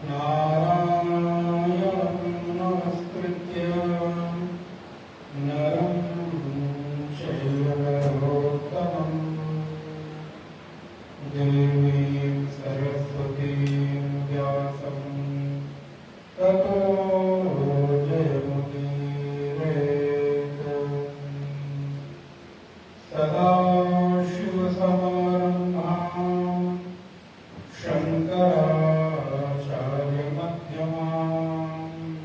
नारायणं नमस्कृत्य नरं चैव नरोत्तमं देवीं सरस्वतीं व्यासं ततो जयमुदीरयेत्। सदाशिवसमारम्भां शङ्कराचार्यमध्यमाम्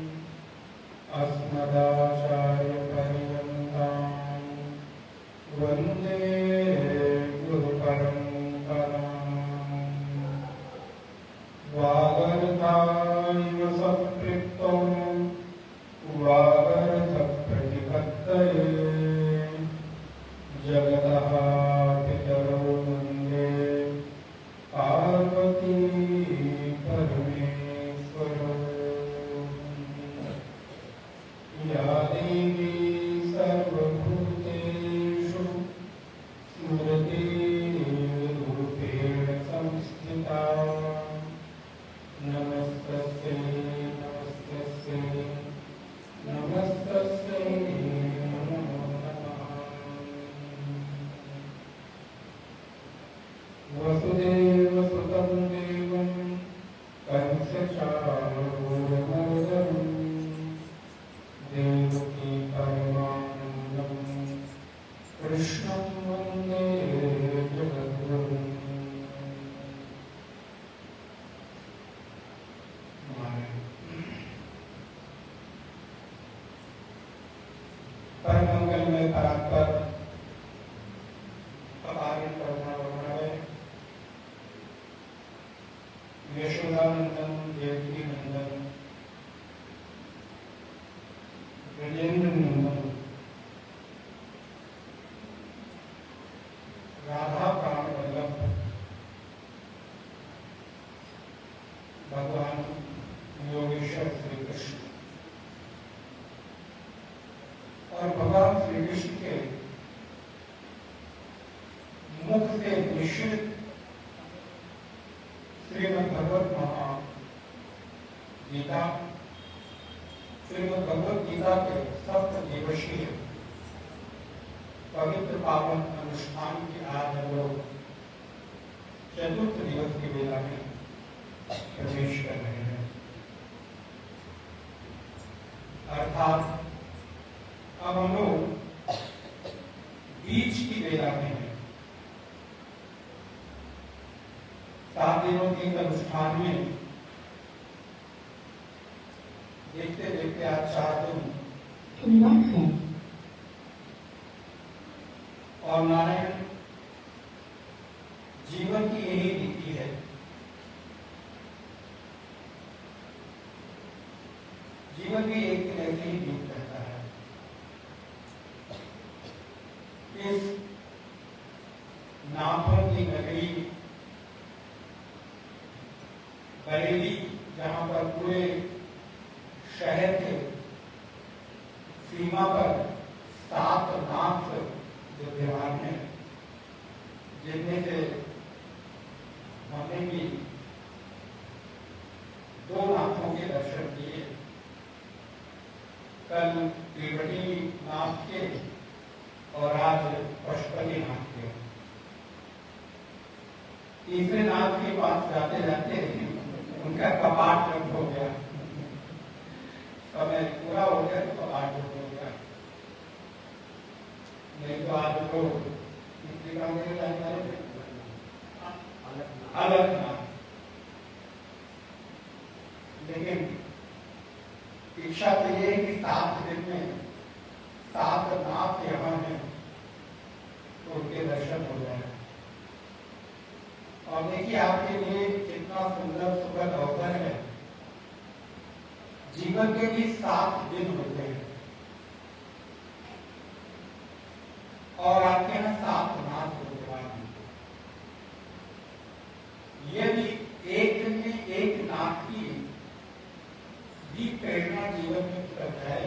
अस्मदाचार्यपर्यन्तां वन्दे गुरुपरम्पराम्। वागर्धाविव सम्पृक्तो वागर्धप्रतिपत्तये जगतः पितरो वन्दे पार्वती परमेश्वरौ। या देवी सर्वभूतेषु स्मृतिरूपेण संस्थिता नमस्तस्यै नमस्तस्यै नमस्तस्यै नमो नमः। वसुदेवसुतं देवं कंसचाणूरमर्दनं देवकी परमानन्दं कृष्णं वन्दे जगद्गुरुम्। परम मंगलमय परात्पर अपार करुणामय यशोदानंदन देवकी नंदन गजेंद्र नंदन राधा प्राण वल्लभ भगवान योगेश्वर श्री कृष्ण और भगवान श्री कृष्ण के मुख से निश्चित श्रीमद् भगवत गीता श्रीमद् भगवत गीता के सप्त दिवसीय पवित्र पावन अनुष्ठान की आज हम लोग चतुर्थ दिवस की वेला में प्रवेश कर रहे हैं। अर्थात अब हम लोग बीच की वेला में हैं। 7 दिनों के अनुष्ठान में देखते देखते आज 4 दिन है और नारायण जीवन की यही रीति है। जीवन भी एक दिन ऐसे ही बीत रहता है। इस नाथों की नगरी बरेली, जहां पर पूरे शहर के सीमा पर 7 नाथ विद्यमान हैं, जिनमें से हमने भी 2 नाथों के दर्शन किए। कल त्रिवटी नाथ के और आज पशुपति नाथ के। तीसरे नाथ के पास जाते जाते उनका कपाट बंद हो गया, समय पूरा हो गया तो कपाट बंद हो गया। नहीं तो आज तो अलग नाथ। लेकिन इच्छा तो ये है कि 7 दिन में 7 नाथ यहाँ हैं तो उनके दर्शन हो जाए। और देखिए आपके लिए कितना सुंदर सुखद अवसर है। जीवन के भी 7 दिन होते हैं और आपके यहाँ 7 नाथ विद्यमान हैं। यदि एक दिन में एक नाथ की भी प्रेरणा जीवन में उतर जाए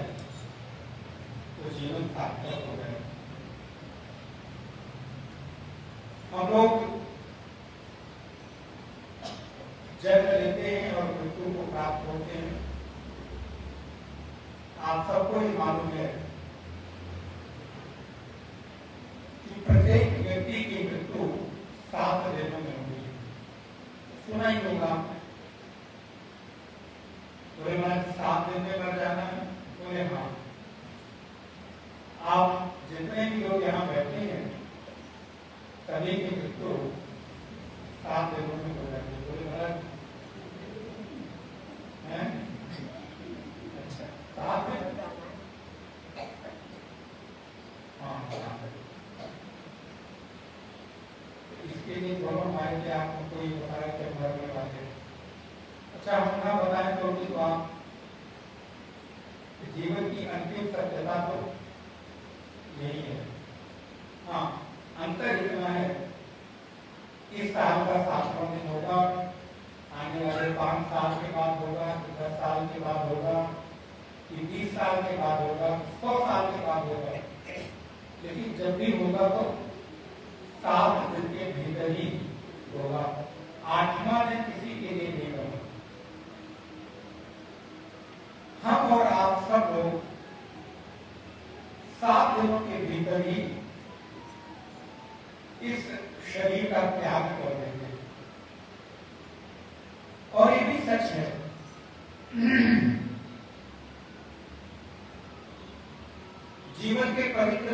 तो जीवन सार्थक हो जाए। हम लोग जन्म लेते हैं और मृत्यु को सबको ही मालूम है कि प्रत्येक व्यक्ति की मृत्यु 7 दिनों में होगी। सुना ही होगा, बोले मैं 7 दिन में मर जाना है, बोले हाँ। आप जितने भी लोग यहाँ बैठे हैं सभी की मृत्यु 7 दिनों में हो जाती है, बोले महाराज है? अच्छा 7 दिन, हाँ 7 दिन। इसके लिए दोनों हमारे लिए आपको कोई बताया कि मरने वाले। अच्छा हम ना बताएं तो भी तो आप जीवन की अंतिम सत्यता तो यही है। हाँ अंतर इतना है, इस साल का 7वां दिन होगा, आने वाले 5 साल के बाद होगा, 10 साल के बाद होगा, 20 साल के बाद होगा, 100 साल के बाद होगा, लेकिन जब भी होगा तो 7 दिन के भीतर ही होगा। 8वां दिन किसी के लिए नहीं होगा। हम और आप सब लोग 7 दिनों के भीतर ही इस शरीर का त्याग कर देंगे। और ये भी सच है जीवन के पवित्र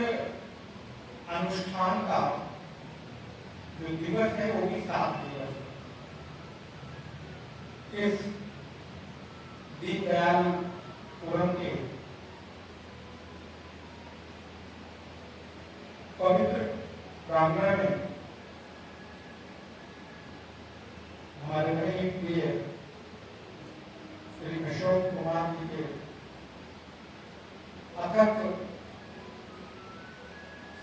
अनुष्ठान का जो दिवस है वो भी 7 दिवस। इस दीनदयालपुरम के पवित्र प्रांगण में हमारे बड़े प्रिय श्री अशोक कुमार जी के अथक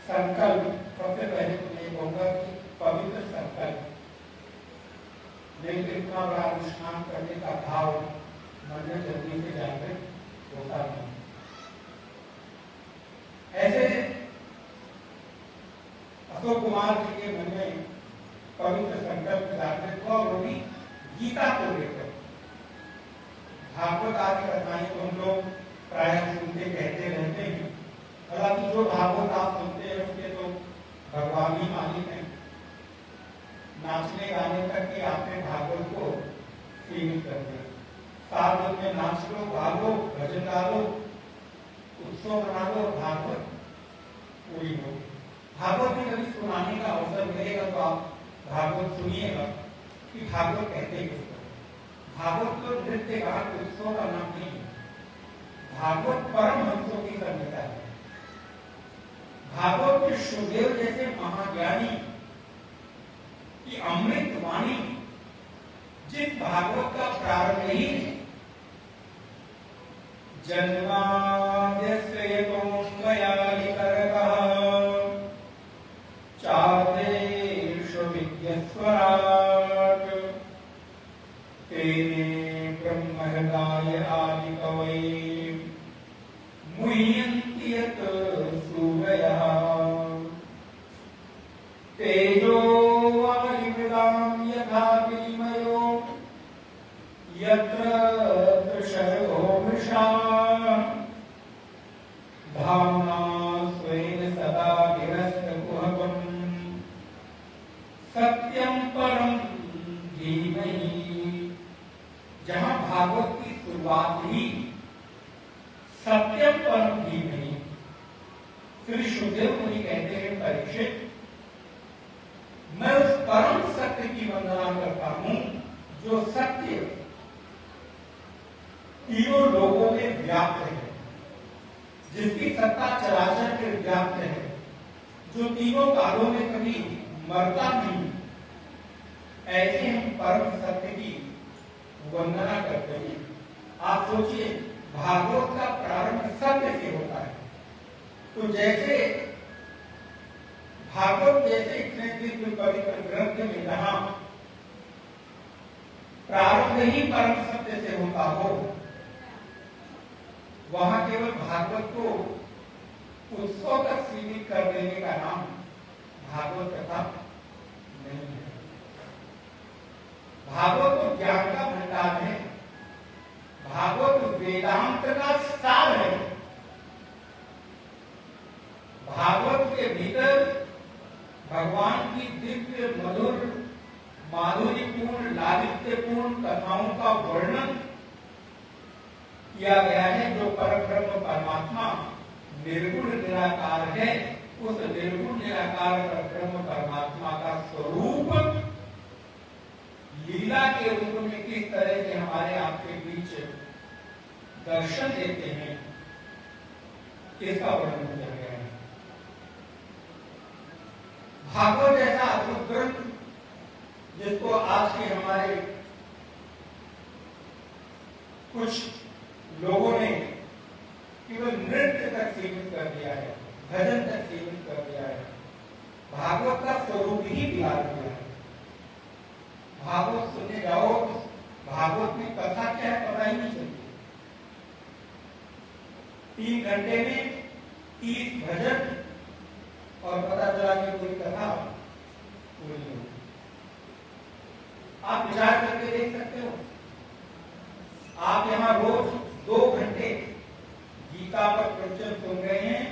संकल्प, सबसे पहले तो ये कहूँगा कि पवित्र संकल्प, नहीं तो इतना बड़ा अनुष्ठान करने का भाव मन में जल्दी से जागृत होता नहीं। ऐसे अशोक कुमार जी के मन में पवित्र संकल्प जागृत हुआ, वो भी गीता को लेकर। भागवत आदि कथाएं तो हम लोग प्राय सुनते कहते रहते हैं, हालांकि जो भागवत आप सुनते हैं उसके तो भगवान ही मालिक हैं। नाचने गाने तक के आपने भागवत को सीमित कर दिया। 7 दिन में नाच लो, गालो, भजन गालो, उत्सव मना लो, भागवत पूरी हो। भागवत में कभी सुनाने का अवसर मिलेगा तो आप भागवत सुनिएगा कि भागवत कहते किसको। भागवत तो नृत्य गान उत्सव का नाम नहीं है। भागवत परम हंसों की संहिता है। भागवत के सुखदेव जैसे महाज्ञानी की अमृत वाणी, जिस भागवत का प्रारंभ ही जन्माद्यस्य यतोऽन्वयादितरतः चार्देषु विद्यस्वराट् तेने ब्रह्महृदाय आदिकवये मुह्यन्ति यत् सूरयः तेजो वायुर्दां यथा विनिमयो यत्र तृषयो मृषा धाम्ना स्वेन सदा निरस्तकुहकम् सत्यं परं धीमहि। जहां भागवत की शुरुआत ही सत्यम परम धीमहि, श्री सुखदेव मुनि कहते हैं परीक्षित, मैं उस परम सत्य की वंदना करता हूं जो सत्य तीनों लोगों में व्याप्त है, जिसकी सत्ता चराचर में व्याप्त है, जो तीनों कालों में कभी मरता नहीं। ऐसे हम परम सत्य की वंदना करते हैं। आप सोचिए, भागवत का प्रारंभ सत्य से होता है, तो जैसे भागवत जैसे इतने दिव्य पवित्र ग्रंथ में जहां प्रारंभ ही परम सत्य से होता हो, वहां केवल भागवत को उत्सव तक सीमित कर देने का नाम भागवत कथा नहीं है। भागवत तो ज्ञान का भंडार है, भागवत वेदांत का सार है। भागवत के भीतर भगवान की दिव्य मधुर माधुर्यपूर्ण लालित्यपूर्ण कथाओं का वर्णन किया गया है। जो परब्रह्म परमात्मा निर्गुण निराकार है, उस निर्गुण निराकार परब्रह्म परमात्मा का स्वरूप लीला के रूप में किस तरह से हमारे आपके बीच दर्शन देते हैं, इसका वर्णन किया गया है। भागवत जैसा अद्भुत ग्रंथ जिसको आज के हमारे कुछ लोगों ने केवल नृत्य तक सीमित कर दिया है, भजन तक सीमित कर दिया है, भागवत का स्वरूप ही बिगाड़ दिया है। भागवत सुनने जाओ तो भागवत में कथा क्या है पता ही नहीं चलती। 3 घंटे में 30 भजन और पता चला कि कोई कथा पूरी नहीं। आप विचार करके देख सकते हो, आप यहाँ रोज 2 घंटे गीता पर प्रवचन सुन रहे हैं,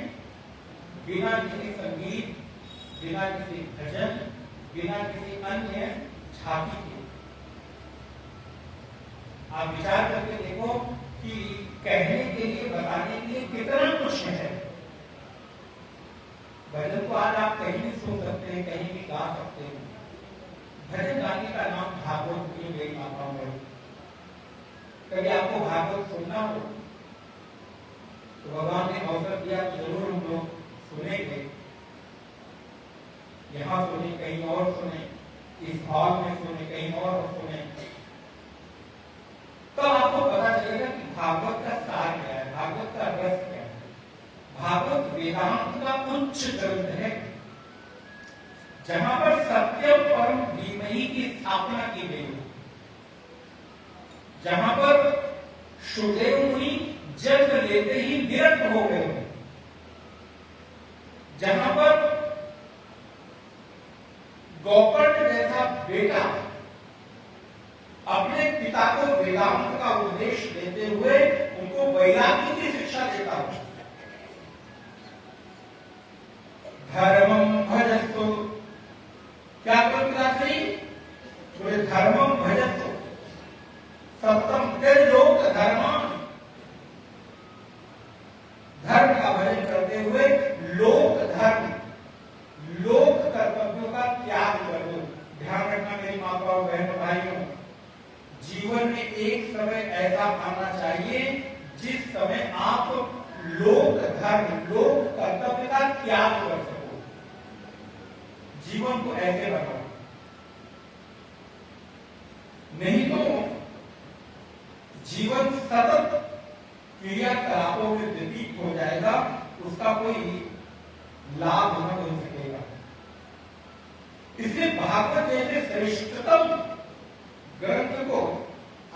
बिना किसी संगीत, बिना किसी भजन, बिना किसी अन्य झांकी के। आप विचार करके देखो कि कहने के लिए, बताने के लिए कितना कुछ है। भजन को आज आप कहीं भी सुन सकते हैं, कहीं भी गा सकते हैं। भजन गाने का नाम भागवत की मेरी माताओं में। कभी आपको भागवत सुनना हो तो भगवान ने अवसर दिया तो जरूर हम लोग सुनेंगे। यहाँ सुने, कहीं और सुने, इस हॉल में सुने, कहीं और सुने, तो आपको पता चलेगा कि भागवत का सार क्या है, भागवत का रस क्या है। भागवत वेदांत का उच्च ग्रंथ है, जहां पर सत्य परम धीमहि की स्थापना की गई है, जहां पर सुखदेव मुनि जन्म लेते ही निरक्त हो गए, जहां पर गौकर्ण जैसा बेटा अपने पिता को वेदांत का उपदेश देते हुए उनको वैराग्य की शिक्षा देता है। धर्मम भजस्तु, क्या कृतराशि बोले धर्मम भजस्तु सप्तम लोक धर्म, धर्म का भजन करते हुए लोक धर्म, लोक कर्तव्यों का त्याग कर दो। ध्यान रखना मेरी माताओं बहनों भाइयों, जीवन में एक समय ऐसा आना चाहिए जिस समय आप लोक धर्म, लोक कर्तव्य का त्याग कर सको। जीवन को ऐसे बनाओ, नहीं तो जीवन सतत क्रियाकलापों में व्यतीत हो जाएगा, उसका कोई लाभ न मिल सकेगा। इसलिए भागवत जैसे श्रेष्ठतम ग्रंथ को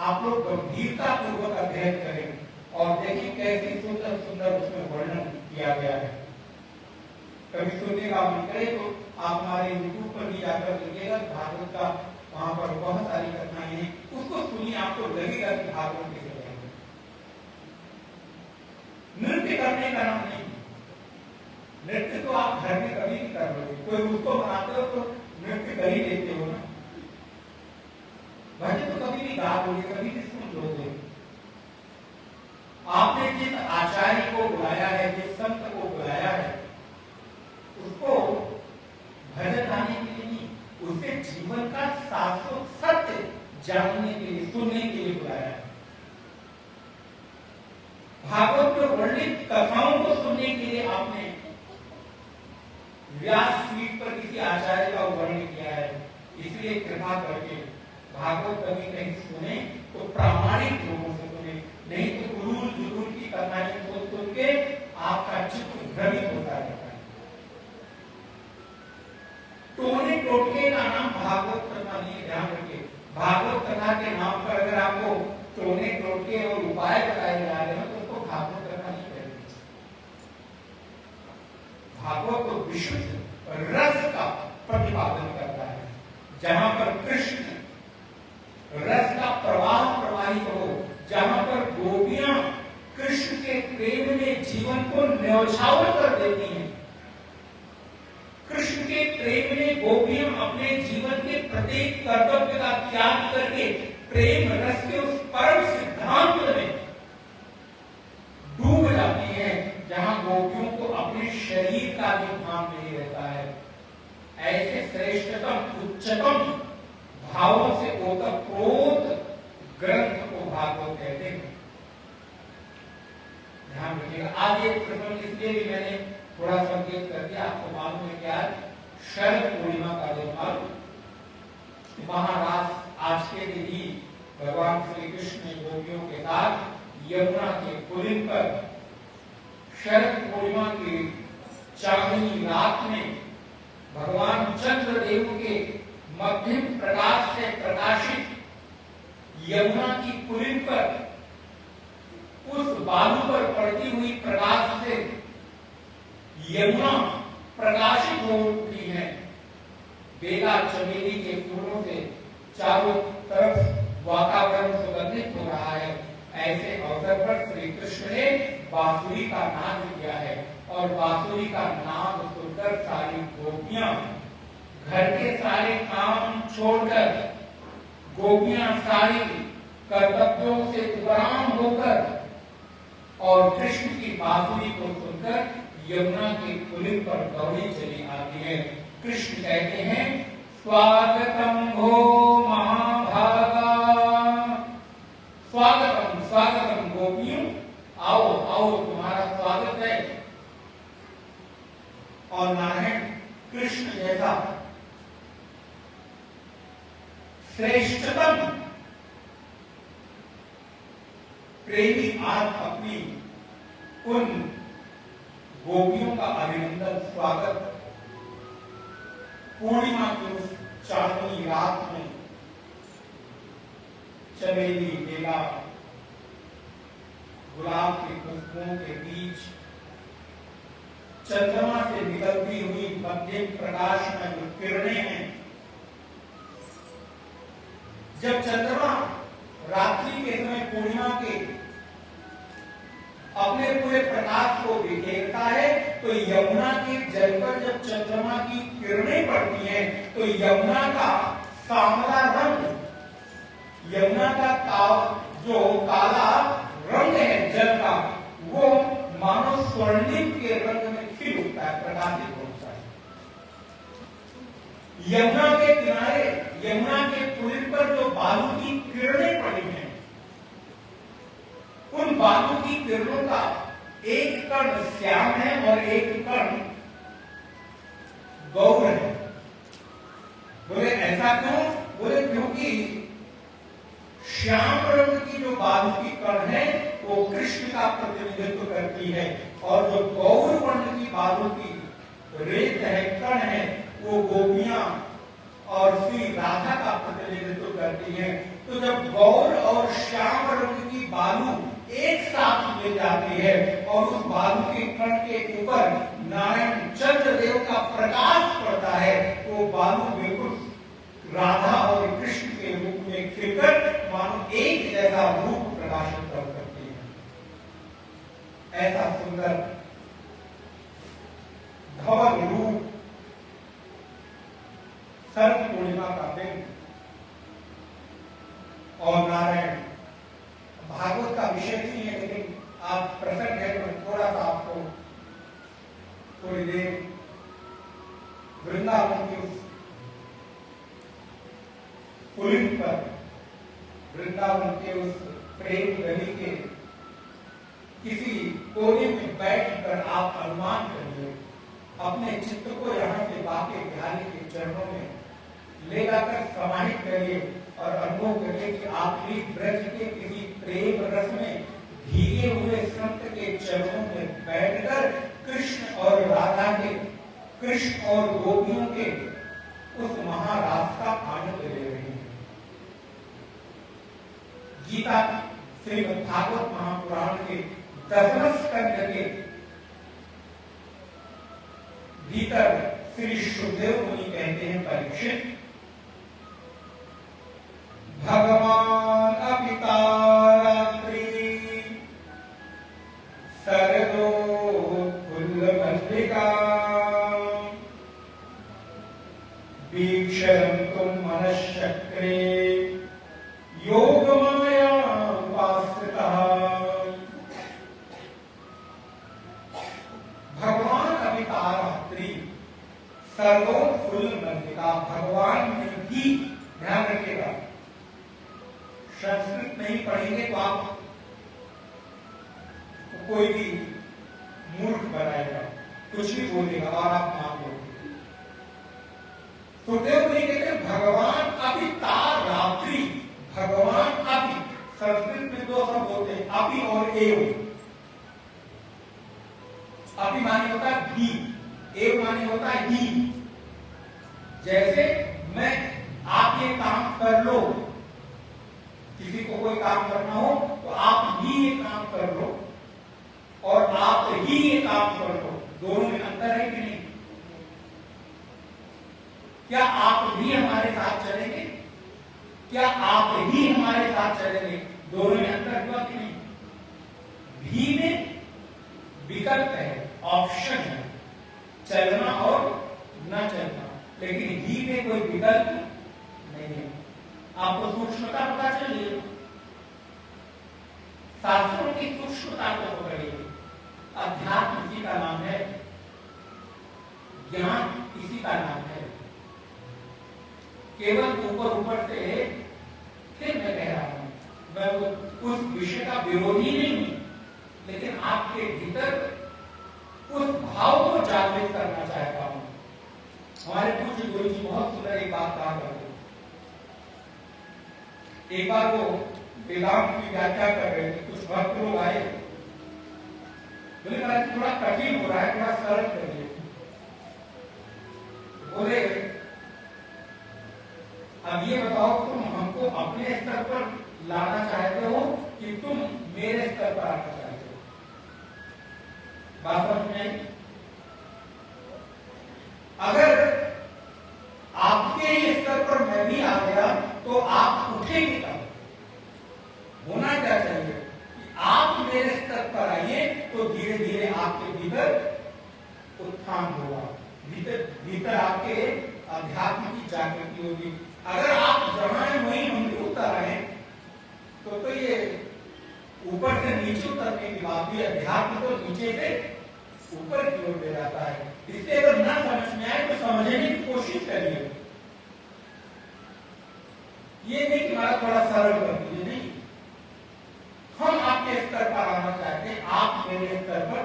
आप लोग गंभीरता पूर्वक अध्ययन करें और देखिए कैसे सुंदर सुंदर उसमें वर्णन किया गया है। कभी सुनने का मन करे तो आप हमारे YouTube पर भी जाकर देखिएगा, भागवत का वहां पर बहुत सारी कथाएं हैं, उसको सुनिए, आपको लगेगा कि भागवत कैसे करेंगे। नृत्य करने का नाम नहीं, नृत्य तो आप घर में कभी नहीं कर लोगे, कोई उसको बनाते हो तो नृत्य कर ही देते हो ना। भजन तो कभी भी गा लोगे, कभी भी सुन लोगे। आपने जिस आचार्य को बुलाया है, जिस संत को बुलाया है, उसको भजन गाने के लिए नहीं, उसे जीवन का शाश्वत सत्य जानने के लिए, सुनने के लिए बुलाया है। भागवत में वर्णित कथाओं को सुनने के लिए आपने व्यास पीठ पर किसी आचार्य का वर्णन किया है। इसलिए कृपा करके भागवत कभी कहीं सुने तो प्रामाणिक लोगों से सुने, नहीं तो गुरूर जुरूर की कथाएं सुन के आपका चित्त भ्रमित होता रहता है। टोने टोटके का नाम भागवत कथा नहीं, ध्यान रखिए। भागवत कथा के नाम पर अगर आपको टोने टोटके और उपाय बताए जा रहे हैं तो उसको भागवत कथा नहीं कहते। भागवत तो विशुद्ध रस का प्रतिपादन करता है, जहां पर कृष्ण रस का प्रवाह प्रवाहित हो, जहां पर गोपियां कृष्ण के प्रेम में जीवन को न्यौछावर कर देती हैं, को भागवत कहते हैं। ध्यान रखिएगा। आज ये प्रसंग इसलिए भी मैंने थोड़ा संकेत कर दिया, आपको मालूम है कि आज शरद पूर्णिमा का दिन मालूम, महाराज आज के दिन ही भगवान श्री कृष्ण ने गोपियों के साथ यमुना के पुलिन पर शरद पूर्णिमा की चांदनी रात में भगवान चंद्रदेव के मध्यम प्रकाश से प्रकाशित यमुना की पुलिन पर उस बालू पर पड़ती हुई प्रकाश से यमुना प्रकाशित हो उठी है। बेला चमेली के फूलों से चारों तरफ वातावरण सुगंधित हो रहा है। ऐसे अवसर पर श्री कृष्ण ने बांसुरी का नाद किया है और बांसुरी का नाद सुनकर सारी गोपियां घर के सारे काम छोड़कर, गोपियां सारी कर्तव्यों से उपराम होकर और कृष्ण की बांसुरी को सुनकर यमुना के पुलिन पर दौड़ी चली आती है। कृष्ण कहते हैं, स्वागतम भो महाभागा, स्वागतम स्वागतम गोपियों, आओ आओ तुम्हारा स्वागत है। और नारायण कृष्ण जैसा श्रेष्ठतम प्रेमी आज अपनी उन गोपियों का अभिनंदन स्वागत पूर्णिमा की उस चांदनी रात में चमेली, बेला, गुलाब के पुष्पों के बीच चंद्रमा से निकलती हुई मध्यम प्रकाश में जो किरणें हैं, जब चंद्रमा रात्रि के समय पूर्णिमा के अपने पूरे प्रकाश को बिखेरता है, तो यमुना के जल पर जब चंद्रमा की किरणें पड़ती हैं तो यमुना का सांवला रंग, यमुना का जो काला रंग है जल का, वो मानो स्वर्णिम के रंग में खिल उठता है, प्रकाशित होता है। यमुना के किनारे, यमुना के पुलिन पर जो बालू की किरणें पड़ी हैं, उन बालू की किरणों का एक कण श्याम है और एक कण गौर है। बोले ऐसा क्यों? बोले क्योंकि श्याम रंग की जो बालू की कण है वो कृष्ण का प्रतिनिधित्व करती है, और जो गौर वर्ण की बालू की रेत है, कण है, वो गोपियां और श्री राधा का प्रतिनिधित्व करती है। तो जब गौर और श्याम रंग की बालू एक साथ मिल जाती है और उस बालू के कण के ऊपर नारायण चंद्रदेव का प्रकाश पड़ता है, वो बालू बिल्कुल राधा और कृष्ण के रूप में खिलकर मानो एक जैसा रूप प्रकाशित कर सकती है। ऐसा सुंदर धवल रूप शरद पूर्णिमा का दिन, और नारायण भागवत का विषय नहीं है, लेकिन आप प्रसन्न है तो थोड़ा सा आपको थोड़ी देर वृंदावन की उस पुलिन पर, वृंदावन के उस प्रेम गली के किसी कोने में बैठकर आप अनुमान करिए, अपने चित्त को यहाँ से बाके बिहारी के चरणों में ले जाकर समाहित करिए और अनुभव करिए कि आप इस ब्रज के किसी प्रेम रस में भीगे हुए संत के चरणों में बैठकर कृष्ण और राधा के, कृष्ण और गोपियों के उस महारास का आनंद ले रहे हैं। गीता श्रीमद् भागवत महापुराण के 10वें स्कंद के भीतर श्री सुखदेव मुनि कहते हैं, परीक्षित, भगवान अपितारात्रि सरदो फुल्लमल्लिका वीक्षन्तुं मनश्चक्रे योगमाया उपासितः। भगवान अपितारात्रि सरदो फुल्लमल्लिका, भगवान ने भी, ध्यान रखिएगा, संस्कृत नहीं पढ़ेंगे तो आप कोई भी मूर्ख बनाएगा, कुछ भी बोलेगा और आप मान लोगे। सुखदेव मुनि कहते भगवान अभी तार रात्रि, भगवान अभी, संस्कृत में दो शब्द होते हैं, अभी और एव। अभी माने होता है भी, एव माने होता है ही। जैसे मैं, आप ये काम कर लो, किसी को कोई काम करना हो तो आप ही ये काम कर लो और आप ही ये काम कर लो, दोनों में अंतर है कि नहीं? क्या आप भी हमारे साथ चलेंगे? क्या आप ही हमारे साथ चलेंगे? दोनों में अंतर हुआ कि नहीं? भी में विकल्प है, ऑप्शन है, चलना और न चलना, लेकिन ही में कोई विकल्प नहीं है। आपको सूक्ष्मता पता चलिए, शास्त्रों की सूक्ष्मता को पकड़िए। अध्यात्म इसी का नाम है, ज्ञान इसी का नाम है। केवल ऊपर ऊपर से, फिर मैं कह रहा हूं, मैं उस विषय का विरोधी नहीं हूं, लेकिन आपके भीतर उस भाव को जागृत करना चाहता हूं। हमारे पूज्य गुरु जी बहुत सुंदर एक बात कहा करते। एक बार वो वेदांत की व्याख्या कर रहे थे, कुछ भक्त लोग आए, बोले महाराज थोड़ा कठिन हो रहा है, थोड़ा सरल करिए। बोले अब ये बताओ, तुम हमको अपने स्तर पर लाना चाहते हो कि तुम मेरे स्तर पर आना चाहते हो? बात समझ में आई? अगर आपके ही स्तर पर मैं भी आ गया तो आप उठेंगे तब। होना क्या चाहिए कि आप मेरे स्तर पर आइए तो धीरे धीरे आपके भीतर उत्थान होगा, भीतर आपके अध्यात्म की जागृति होगी। अगर आप जहां हैं वहीं हम भी उतर आए तो ये ऊपर से नीचे उतरने की बात भी, अध्यात्म तो नीचे से ऊपर की ओर ले जाता है। इसलिए अगर ना समझ में आए तो समझने की कोशिश करिए। ये नहीं कि हमारा थोड़ा सरल कर दीजिए, नहीं। हम आपके स्तर पर आना चाहते हैं, आप मेरे स्तर पर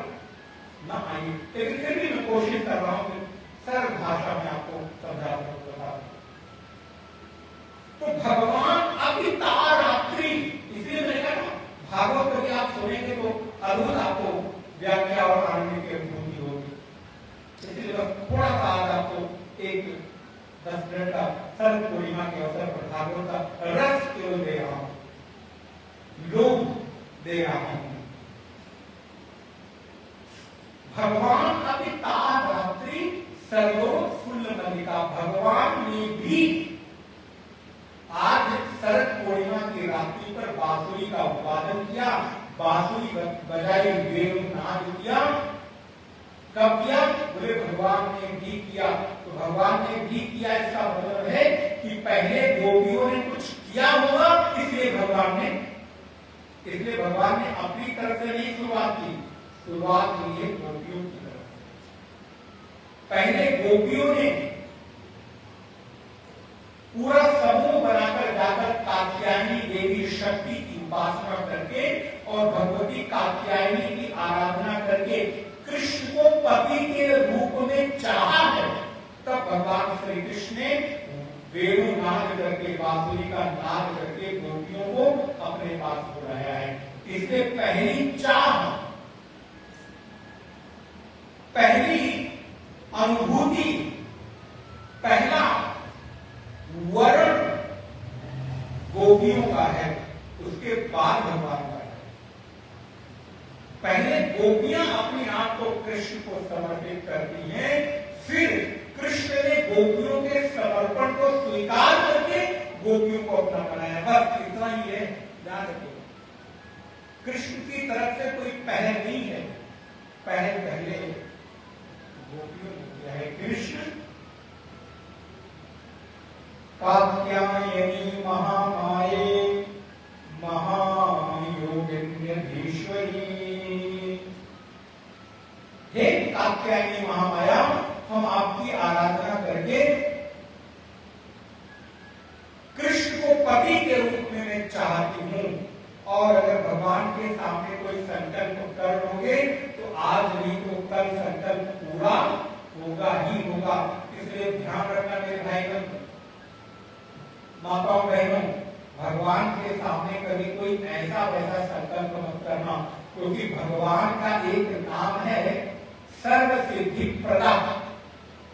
ना आइए। लेकिन फिर भी मैं कोशिश कर रहा हूं सरल भाषा में आपको समझा सकता। तो भगवान अभी तारात्रि, इसलिए मैंने कहा भागवत कभी आप सुनेंगे तो अद्भुत आपको व्याख्या और आनंद की अनुभूति होगी। इसलिए बस थोड़ा सा आज आपको एक 10 मिनट का सर्व पूर्णिमा के अवसर पर भागवत का रस केवल दे रहा हूं, लोभ दे रहा हूं। भगवान अभी तारात्रि सर्वोत्फुल्ल मल्लिका, भगवान ने भी आज शरद पूर्णिमा की रात्रि पर बांसुरी का उत्पादन किया, बांसुरी बजाई, वेणुनाद किया। कब किया? बोले भगवान ने भी किया। तो भगवान ने भी किया इसका मतलब है कि पहले गोपियों ने कुछ किया होगा, इसलिए भगवान ने अपनी तरफ से नहीं शुरुआत की, शुरुआत हुई है गोपियों की तरफ। पहले गोपियों ने पूरा समूह बनाकर जाकर कात्यायनी देवी शक्ति की उपासना करके और भगवती कात्यायनी की आराधना करके कृष्ण को पति के रूप में चाहा है। तब भगवान श्री कृष्ण ने वेणुनाद करके, बांसुरी का नाद करके गोपियों को अपने पास बुलाया है। इसलिए पहली चाह, पहली अनुभूति, पहला वर्ण गोपियों का है, उसके बाद भगवान का है। पहले गोपियां अपने आप को कृष्ण को समर्पित करती हैं, फिर कृष्ण ने गोपियों के समर्पण को स्वीकार करके गोपियों को अपना बनाया। बस इतना ही है, ध्यान रखिए। कृष्ण की तरफ से कोई पहल नहीं है, पहले गोपियों ने किया है। कृष्ण कात्यायनी महामाये महायोगिन्यधीश्वरी, हे कात्यायनी महामाया, हम आपकी आराधना करके कृष्ण को पति के रूप में मैं चाहती हूं। के सामने कोई संकल्प कर लोगे तो आज नहीं तो कल संकल्प पूरा होगा ही होगा। इसलिए ध्यान रखना मेरे भाई बहन, माताओं बहनों, भगवान के सामने कभी कोई ऐसा वैसा संकल्प मत करना, क्योंकि भगवान का एक नाम है सर्व सिद्धि प्रदा,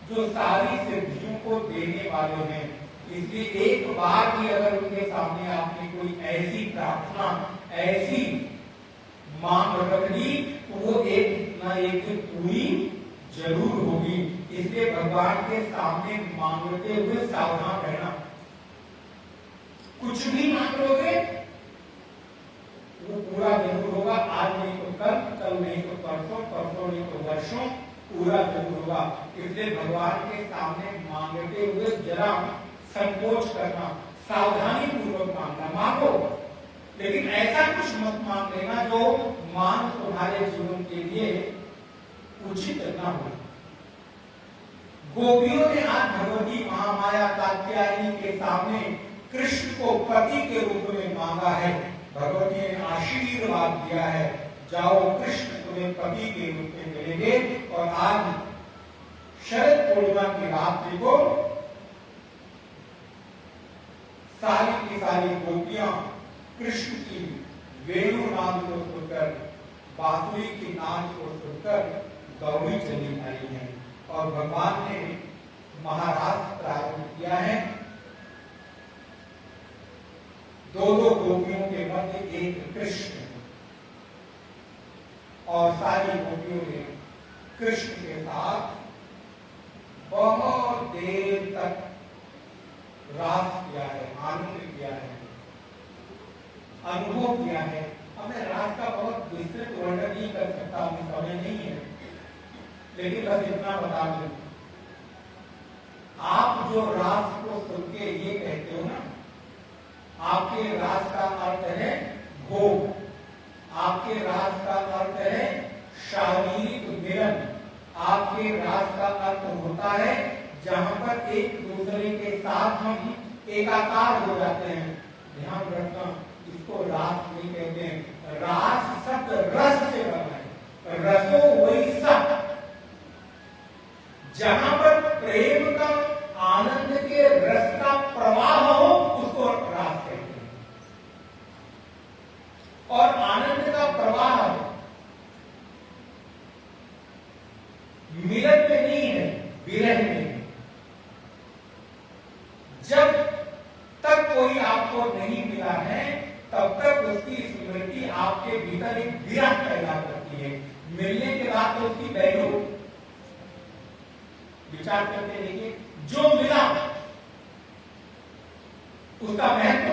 जो सारी सिद्धियों को देने वाले हैं। इसलिए एक बार भी अगर उनके सामने आपने कोई ऐसी प्रार्थना, ऐसी मांग रख दी तो वो एक ना एक दिन पूरी जरूर होगी। इसलिए भगवान के सामने मांगते हुए सावधान रहना। कुछ भी मांग लोगे वो पूरा जरूर होगा, आज नहीं तो कल, कल नहीं तो परसों, परसों नहीं तो वर्षों, पूरा जरूर होगा। इसलिए भगवान के सामने मांगते हुए जरा संकोच करना, सावधानी पूर्वक मांगना। मांगो, लेकिन ऐसा कुछ मत मांग लेना जो मांग तुम्हारे जीवन के लिए उचित न हो। गोपियों ने आज भगवती महामाया कात्यायनी के सामने कृष्ण को पति के रूप में मांगा है। भगवती ने आशीर्वाद दिया है, जाओ कृष्ण तुम्हें पति के रूप में मिलेंगे। और आज शरद पूर्णिमा की रात्रि को सारी की सारी गोपियां कृष्ण की वेणु नाद को सुनकर, बांसुरी की नाद को सुनकर गौरी चली आई है। और भगवान ने महाराज प्रारंभ किया है। दो गोपियों के मध्य एक कृष्ण, और सारी गोपियों ने कृष्ण के साथ बहुत देर तक रास किया है, आनंद किया है, अनुभव किया है। अब मैं रास का बहुत विस्तृत वर्णन नहीं कर सकता, हमें समय नहीं है, लेकिन बस इतना बता दूं, आप जो रास को सुन के ये कहते हो ना, आपके रास का अर्थ है भोग, आपके रास का अर्थ है शारीरिक मिलन, आपके रास का अर्थ होता है जहां पर एक दूसरे के साथ हम एकाकार हो जाते हैं। ध्यान रखना, इसको रास नहीं कहते हैं। रास शब्द रस से बना है, रसो वही सब, जहां पर प्रेम का, आनंद के रस का प्रवाह हो उसको रास कहते हैं। और आनंद का प्रवाह मिलन में नहीं है, विरह में है। जब तक कोई आपको नहीं मिला है तब तक उसकी स्मृति आपके भीतर एक विरह पैदा करती है। मिलने के बाद तो उसकी वैल्यू विचार करके देखिए, जो मिला उसका महत्व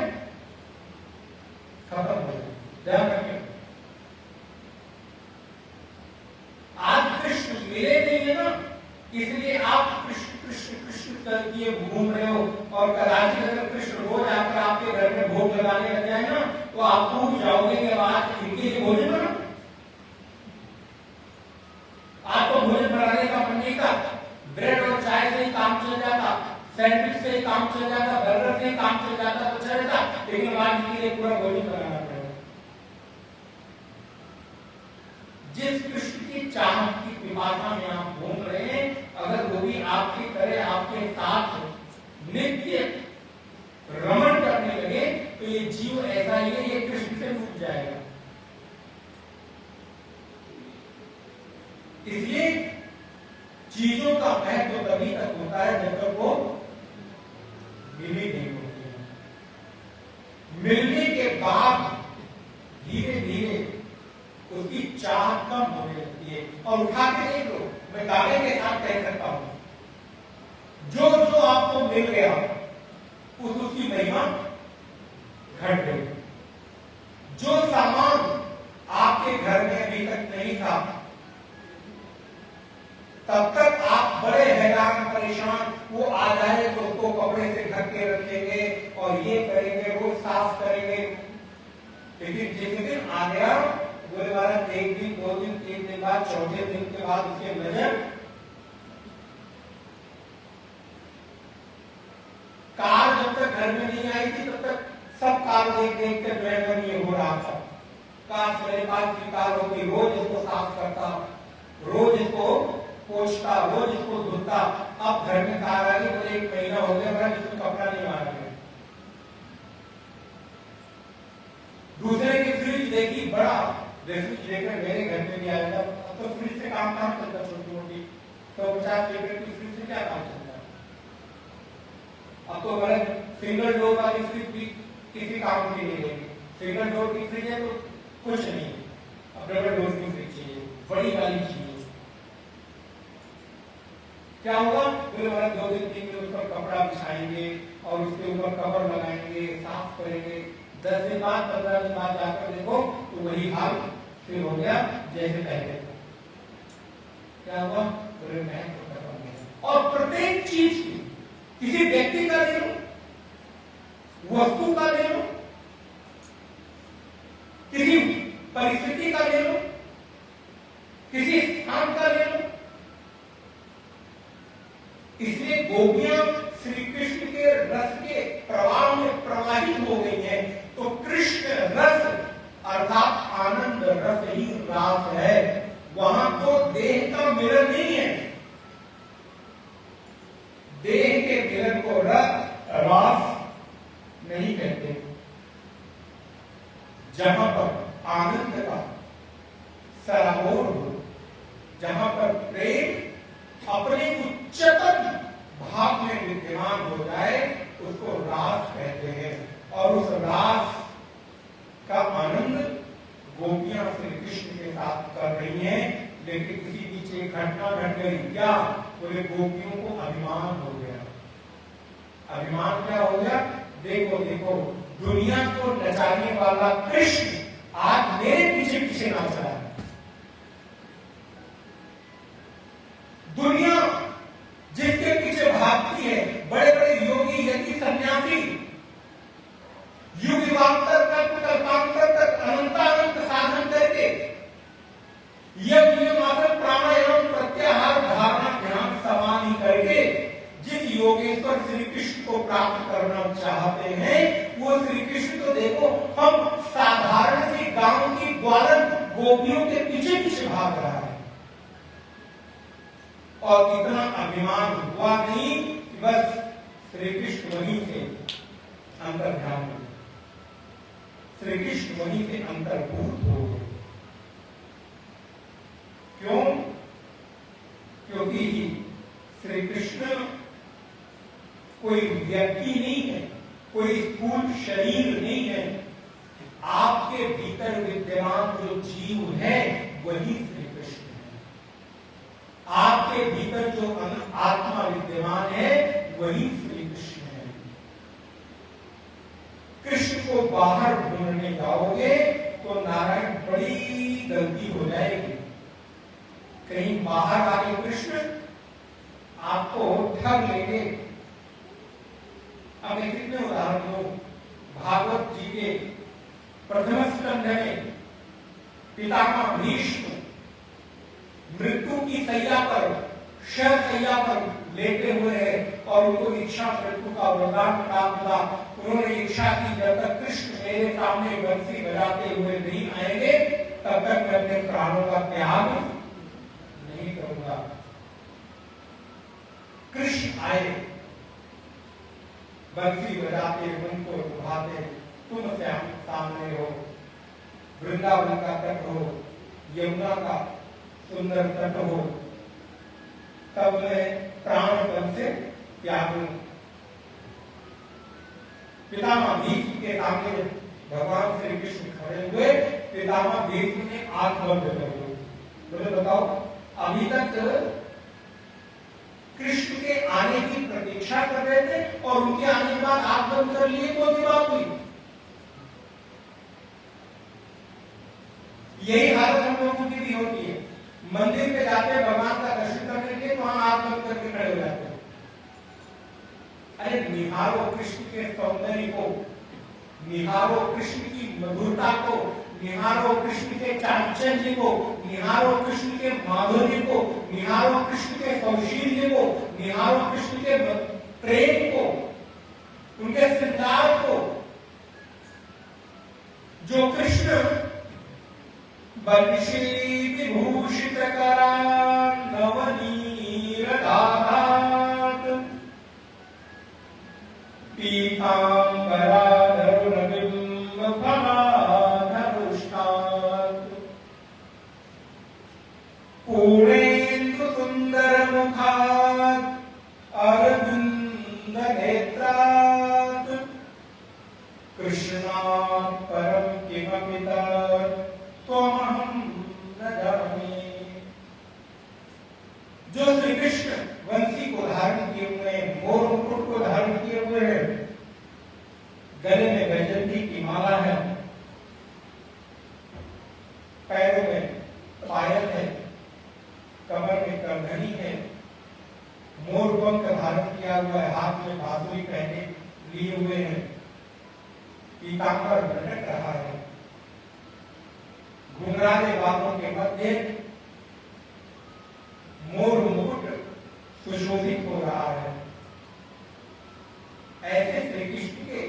खत्म हो गया। ध्यान रखिए, आज कृष्ण मिले नहीं है ना, इसलिए आप कृष्ण कृष्ण कृष्ण करके घूम रहे हो। और कदाचित अगर कृष्ण रोज आकर आपके घर में भोग लगाने लग जाए ना, तो आप भूल जाओगे कि आज इनके लिए भोजन बना। आपको भोजन बनाने का मन नहीं था, ब्रेड और चाय से ही काम चल जाता, सैंडविच से ही काम चल जाता, बर्गर से ही काम चल जाता तो अच्छा रहता, लेकिन आज इनके लिए पूरा भोजन बनाना पड़ेगा। जिस कृष्ण की चाहत की पिपासा में आप घूम रहे हैं, अगर वो भी आपकी तरह आपके साथ नित्य रमण करने लगे तो ये जीव ऐसा ही है, ये कृष्ण से डूब जाएगा। इसलिए चीजों का महत्व तभी तक होता है जब तक वो मिली नहीं होती है। मिलने के बाद धीरे धीरे उसकी चाह कम होने लगती है। और उठा के देख लो, मैं दावे के साथ कह सकता हूं, जो जो आपको मिल गया उसकी महिमा घट गई। जो सामान आपके घर में अभी तक नहीं था, तब तक आप बड़े हैरान परेशान, वो आ जाए तो उसको कपड़े से ढक के रखेंगे और ये करेंगे, वो साफ करेंगे। लेकिन जिस दिन आ गया, बोले महाराज एक दिन, दो दिन, तीन दिन बाद, चौथे दिन के बाद उसके नजर कार जब तक घर में नहीं आई थी तब तक सब कार देख देख कर ये हो रहा था। काश मेरे पास स्वीकार हो कि रोज इसको साफ करता, रोज इसको पोछता, रोज इसको धुलता। अब घर में कार आ गई, मुझे 1 महीना हो गया, मैं इसमें कपड़ा नहीं मार गया। दूसरे की फ्रिज देखी, बड़ा रेफ्रिजरेटर मेरे घर में भी आया था। अब तो फ्रिज से काम चलता, छोटी मोटी 150 लीटर की फ्रिज से क्या काम चलता है। अब तो बड़े सिंगल डोर वाली फ्रिज भी किसी काम की नहीं रहेगी। सिंगल डोर की फ्रिज है तो कुछ नहीं, अब डबल डोर की फ्रिज चाहिए, बड़ी वाली चाहिए। क्या होगा, फिर 2 दिन 3 दिन उस पर कपड़ा बिछाएंगे और उसके ऊपर कवर लगाएंगे, साफ करेंगे। 10 दिन बाद 15 दिन बाद जाकर देखो तो वही हाल फिर हो गया जैसे पहले था। क्या हुआ, पूरे महंग खत्म हो गया। और प्रत्येक चीज की, किसी व्यक्ति का ले लो, वस्तु का ले लो, किसी परिस्थिति का ले लो, किसी स्थान का ले लो। इसलिए गोपियां श्री कृष्ण के रस के प्रवाह में प्रवाहित हो गई हैं। तो कृष्ण रस अर्थात आनंद रस ही रास है। वहां तो देह का मिलन नहीं है, देह के मिलन को रास नहीं कहते। जहां पर आनंद का सराबोर हो, जहां पर प्रेम अपने उच्चतम भाव में विद्यमान हो जाए, उसको रास कहते हैं। और उस रास का आनंद गोपियां श्री कृष्ण के साथ कर रही हैं। लेकिन किसी बीच एक घटना घट गई, क्या, पूरे गोपियों को अभिमान हो गया। अभिमान क्या हो गया, देखो देखो दुनिया को नचाने वाला कृष्ण आज मेरे पीछे पीछे नाच रहा है। दुनिया जिसके पीछे भागती है, बड़े बड़े योगी यति सन्यासी, युगांतर तक कल्पांतर तक अनंतानंत साधन करके यज्ञ आसन प्राणायाम प्रत्याहार धारणा ध्यान समाधि करके जिस योगेश्वर श्री कृष्ण को प्राप्त करना चाहते हैं, वो श्री कृष्ण तो देखो हम साधारण सी गांव की ग्वालन गोपियों के पीछे पीछे भाग रहा है। और इतना अभिमान हुआ नहीं कि बस श्री कृष्ण वहीं से अंतर्ध्यान हो, श्री कृष्ण वहीं से अंतर्भूत हो गए। क्यों? क्योंकि श्री कृष्ण कोई व्यक्ति नहीं है, कोई स्थूल शरीर नहीं है। आपके भीतर विद्यमान जो जीव है वही श्री कृष्ण है। आपके भीतर जो आत्मा विद्यमान है वही श्री कृष्ण है। कृष्ण को बाहर ढूंढने जाओगे तो नारायण बड़ी गलती हो जाएगी। कहीं बाहर आके कृष्ण आपको ठग लेंगे। अब मैं कितने उदाहरण दूं। भागवत जी के प्रथम स्कंध में पितामह भीष्म मृत्यु की सैया पर, शव सैया पर लेटे हुए हैं और उनको इच्छा मृत्यु का वरदान प्राप्त था। उन्होंने इच्छा की जब तक कृष्ण मेरे सामने बंसी बजाते हुए नहीं आएंगे तब तक मैं अपने प्राणों का त्याग नहीं करूंगा। कृष्ण आए, बंसी बजाते, मन को लुभाते, तुम सामने हो। वृंदावन का तट हो, यमुना का सुंदर तट हो, तब मैं प्राण पद से त्यागूं। पितामह भीष्म के सामने भगवान श्री कृष्ण खड़े हुए। पितामह भीष्म ने आंख बंद कर दी। मुझे बताओ, अभी तक कृष्ण के आने की प्रतीक्षा कर रहे थे और उनके आने के बाद आंख बंद कर लिए, कौन सी बात हुई? यही हालत हम लोगों की भी होती है। मंदिर पे जाते हैं भगवान का दर्शन करने के लिए, तो हम आंख बंद करके खड़े हो जाते हैं। अरे निहारो कृष्ण के सौंदर्य को, निहारो कृष्ण की मधुरता को, निहारो कृष्ण के चांचल्य को, निहारो कृष्ण के माधुर्य को, निहारो कृष्ण के सौशील्य को, निहारो कृष्ण के प्रेम को, उनके श्रृंगार को। जो कृष्ण वंशी विभूषित करा नवनीर दारात पीतांबरा धरुणबिंब फलाधरुष्टात् पूर्णेन्दु सुंदर मुखात् अरविंद नेत्रात् कृष्णात् परम किमपि त्वमहं न जाने। जो श्री कृष्ण वंशी को धारण किए हुए हैं, मोर मुकुट को धारण किए हुए हैं, गले में वैजयंती की माला है, पैरों में पायल है, कमर में करधनी है, मोर पंख धारण किया हुआ है, हाथ में बांसुरी पहने लिए हुए हैं, पीतांबर लटक रहा है, घुंघराले बालों के मध्य मोर मुकुट सुशोभित हो रहा है। ऐसे श्री कृष्ण के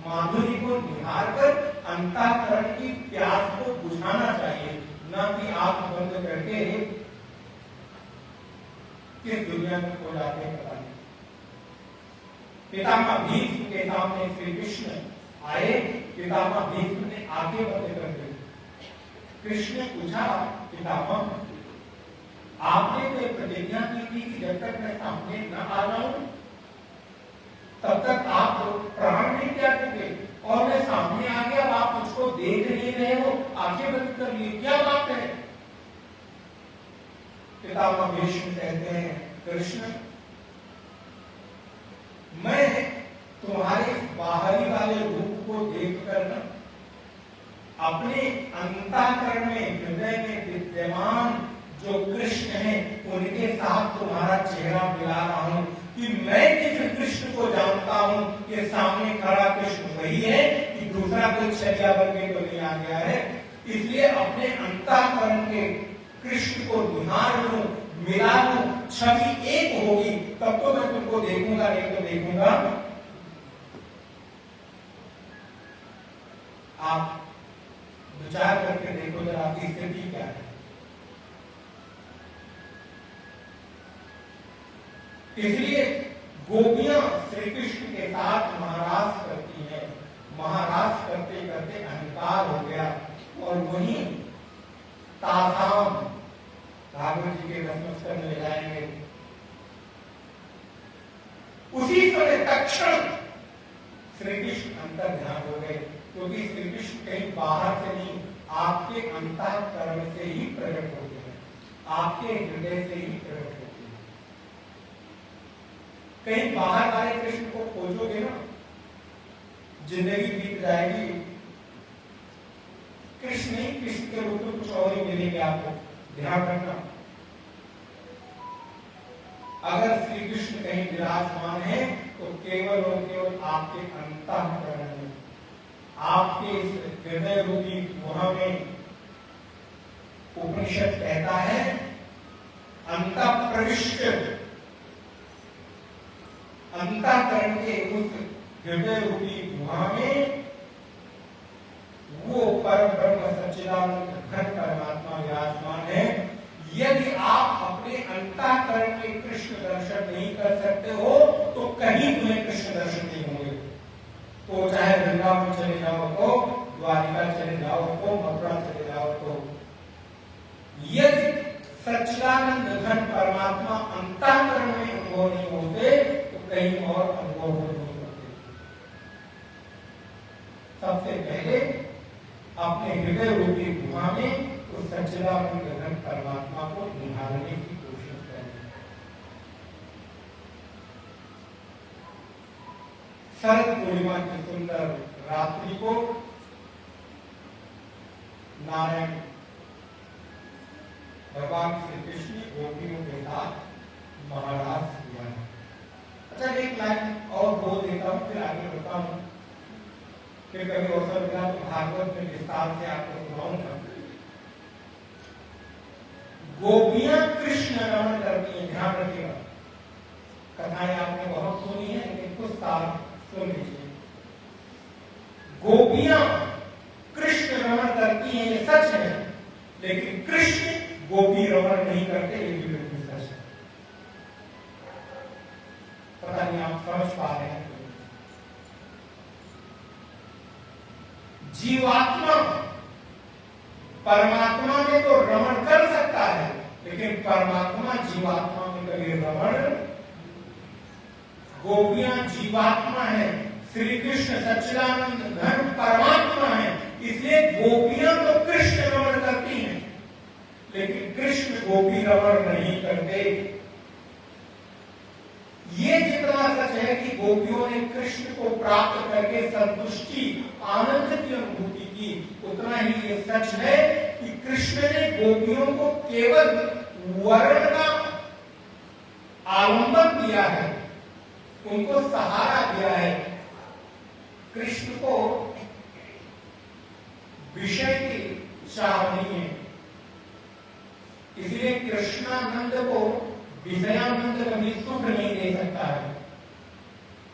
माधुरी को निहार कर अंतःकरण की प्यास को बुझाना चाहिए, न कि आंख बंद करके किस दुनिया में खो जाते हैं पता नहीं। पितामह भीष्म के सामने श्री कृष्ण आए, पितामह भीष्म ने आंखें बंद कर दी। कृष्ण ने पूछा, पितामह आपने तो प्रतिज्ञा की थी कि जब तक मैं सामने न आ जाऊं तब तक आप प्राण नहीं त्यागेंगे, और मैं सामने आ गया, आप मुझको देख नहीं रहे हो, आंखें बंद कर ली, क्या बात है? पितामह भीष्म कहते हैं, कृष्ण मैं तुम्हारे बाहरी वाले रूप को देखकर न अपने अंतःकरण में, हृदय में विद्यमान जो कृष्ण हैं उनके साथ तुम्हारा चेहरा मिला रहा हूं कि मैं किस कृष्ण को जानता हूं कि सामने खड़ा कृष्ण वही है कि दूसरा कोई छलिया बन के तो नहीं आ गया है। इसलिए अपने अंतःकरण के कृष्ण को निहार लूं, मिला लूं, छवि एक होगी तब तो मैं तुमको देखूंगा, नहीं तो देखूंगा। आप विचार करके देखो जरा आपकी स्थिति क्या है। इसलिए गोपियां श्री कृष्ण के साथ महाराज करती हैं, महाराज करते करते अहंकार हो गया, और वही तासाम भागवत जी के रत्नस्तर में ले जाएंगे। उसी समय तक्षण श्री कृष्ण अंतर ध्यान हो गए, क्योंकि श्री कृष्ण कहीं बाहर से नहीं, आपके अंतःकरण से ही प्रकट होते हैं, आपके हृदय से ही प्रकट होते हैं। कहीं बाहर वाले कृष्ण को खोजोगे ना, जिंदगी बीत जाएगी। कृष्ण नहीं, कृष्ण के रूप में कुछ और ही मिलेंगे आपको, ध्यान रखना। अगर श्री कृष्ण कहीं विराजमान है तो केवल और केवल आपके अंतःकरण में, आपके हृदय रूपी गुहा में। उपनिषद कहता है अंतःप्रविष्ट, अंतःकरण के उस हृदय रूपी गुहा में वो परम ब्रह्म सच्चिदानंद घन परमात्मा विराजमान है। यदि आप अपने अंतःकरण में कृष्ण दर्शन नहीं कर सकते हो तो कहीं तुम्हें कृष्ण दर्शन नहीं होंगे। तो चाहे वृंदावन चले जाओ तो, द्वारिका चले जाओ तो, मथुरा चले जाओ तो, यदि सच्चिदानंद घन परमात्मा अंतःकरण में अनुभव नहीं होते तो कहीं और अनुभव हो नहीं होते। सबसे पहले अपने हृदय रूपी गुहा में उस सच्चिदानंद घन परमात्मा को निहारने की कोशिश करें। शरद पूर्णिमा की सुंदर रात्रि को नारायण भगवान श्री कृष्ण गोपियों के साथ महाराज किया है। अच्छा, एक लाइन और बोल देता हूँ, फिर आगे बढ़ता हूँ, फिर कभी अवसर मिला तो भागवत में विस्तार से आपको सुनाऊंगा। गोपियां कृष्ण रमण करती हैं, ध्यान रखिएगा। कथाएं आपने बहुत सुनी है, लेकिन कुछ साल सुन लीजिए। गोपियां कृष्ण रमण करती हैं, ये सच है, लेकिन कृष्ण गोपी रमण नहीं करते, ये भी बिल्कुल सच है। पता नहीं आप समझ पा रहे हैं? जीवात्मा परमात्मा में तो रमण कर सकता है, लेकिन परमात्मा जीवात्मा में कभी रमण, गोपियां जीवात्मा है, श्री कृष्ण सच्चिदानंद घन परमात्मा है, इसलिए गोपियां तो कृष्ण रमण करती हैं, लेकिन कृष्ण गोपी रमण नहीं करते। ये जितना सच है कि गोपियों ने कृष्ण को प्राप्त करके संतुष्टि आनंद की अनुभूति की, उतना ही ये सच है कि कृष्ण ने गोपियों को केवल वर्ण का आलंबन दिया है, उनको सहारा दिया है। कृष्ण को विषय की चाह नहीं है, इसलिए कृष्णानंद को विषयानंद कभी सुख नहीं दे सकता है।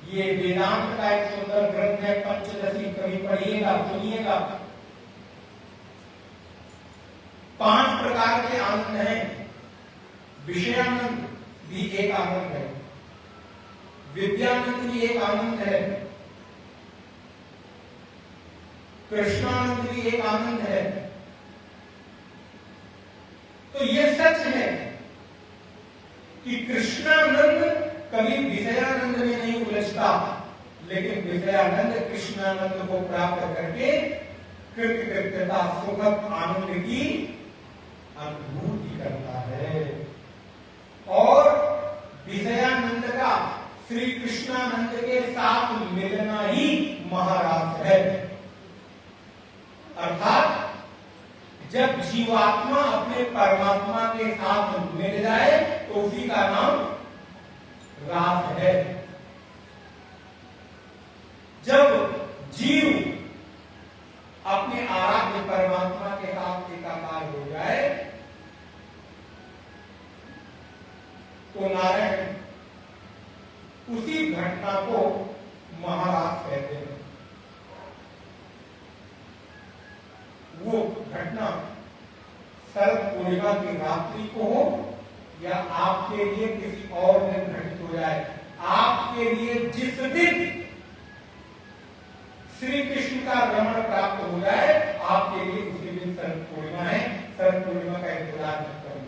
ये वेदांत का एक सुंदर ग्रंथ है पंचदशी, कभी पढ़िएगा सुनिएगा। 5 प्रकार के आनंद हैं। विषयानंद भी एक आनंद है, विद्यानंद भी एक आनंद है, कृष्णानंद भी एक आनंद है। तो ये सच है कि कृष्णानंद कभी विषयानंद में नहीं उलझता, लेकिन विषयानंद कृष्णानंद को प्राप्त करके कृतकृत्यता सुखद आनंद की अनुभूति करता है। और विषयानंद का श्री कृष्णानंद के साथ मिलना ही महाराज है। अर्थात जब जीवात्मा अपने परमात्मा के साथ मिल जाए तो उसी का नाम रास है। जब जीव अपने आराध्य परमात्मा के साथ एकाकार हो जाए तो नारायण उसी घटना को महारास कहते हैं। वो घटना शरद पूर्णिमा की रात्रि को हो या आपके लिए किसी और दिन घटित हो जाए, आपके लिए जिस दिन श्री कृष्ण का रमण प्राप्त हो जाए, आपके लिए उसी दिन शरद पूर्णिमा है। शरद पूर्णिमा का इंतजार मत करो।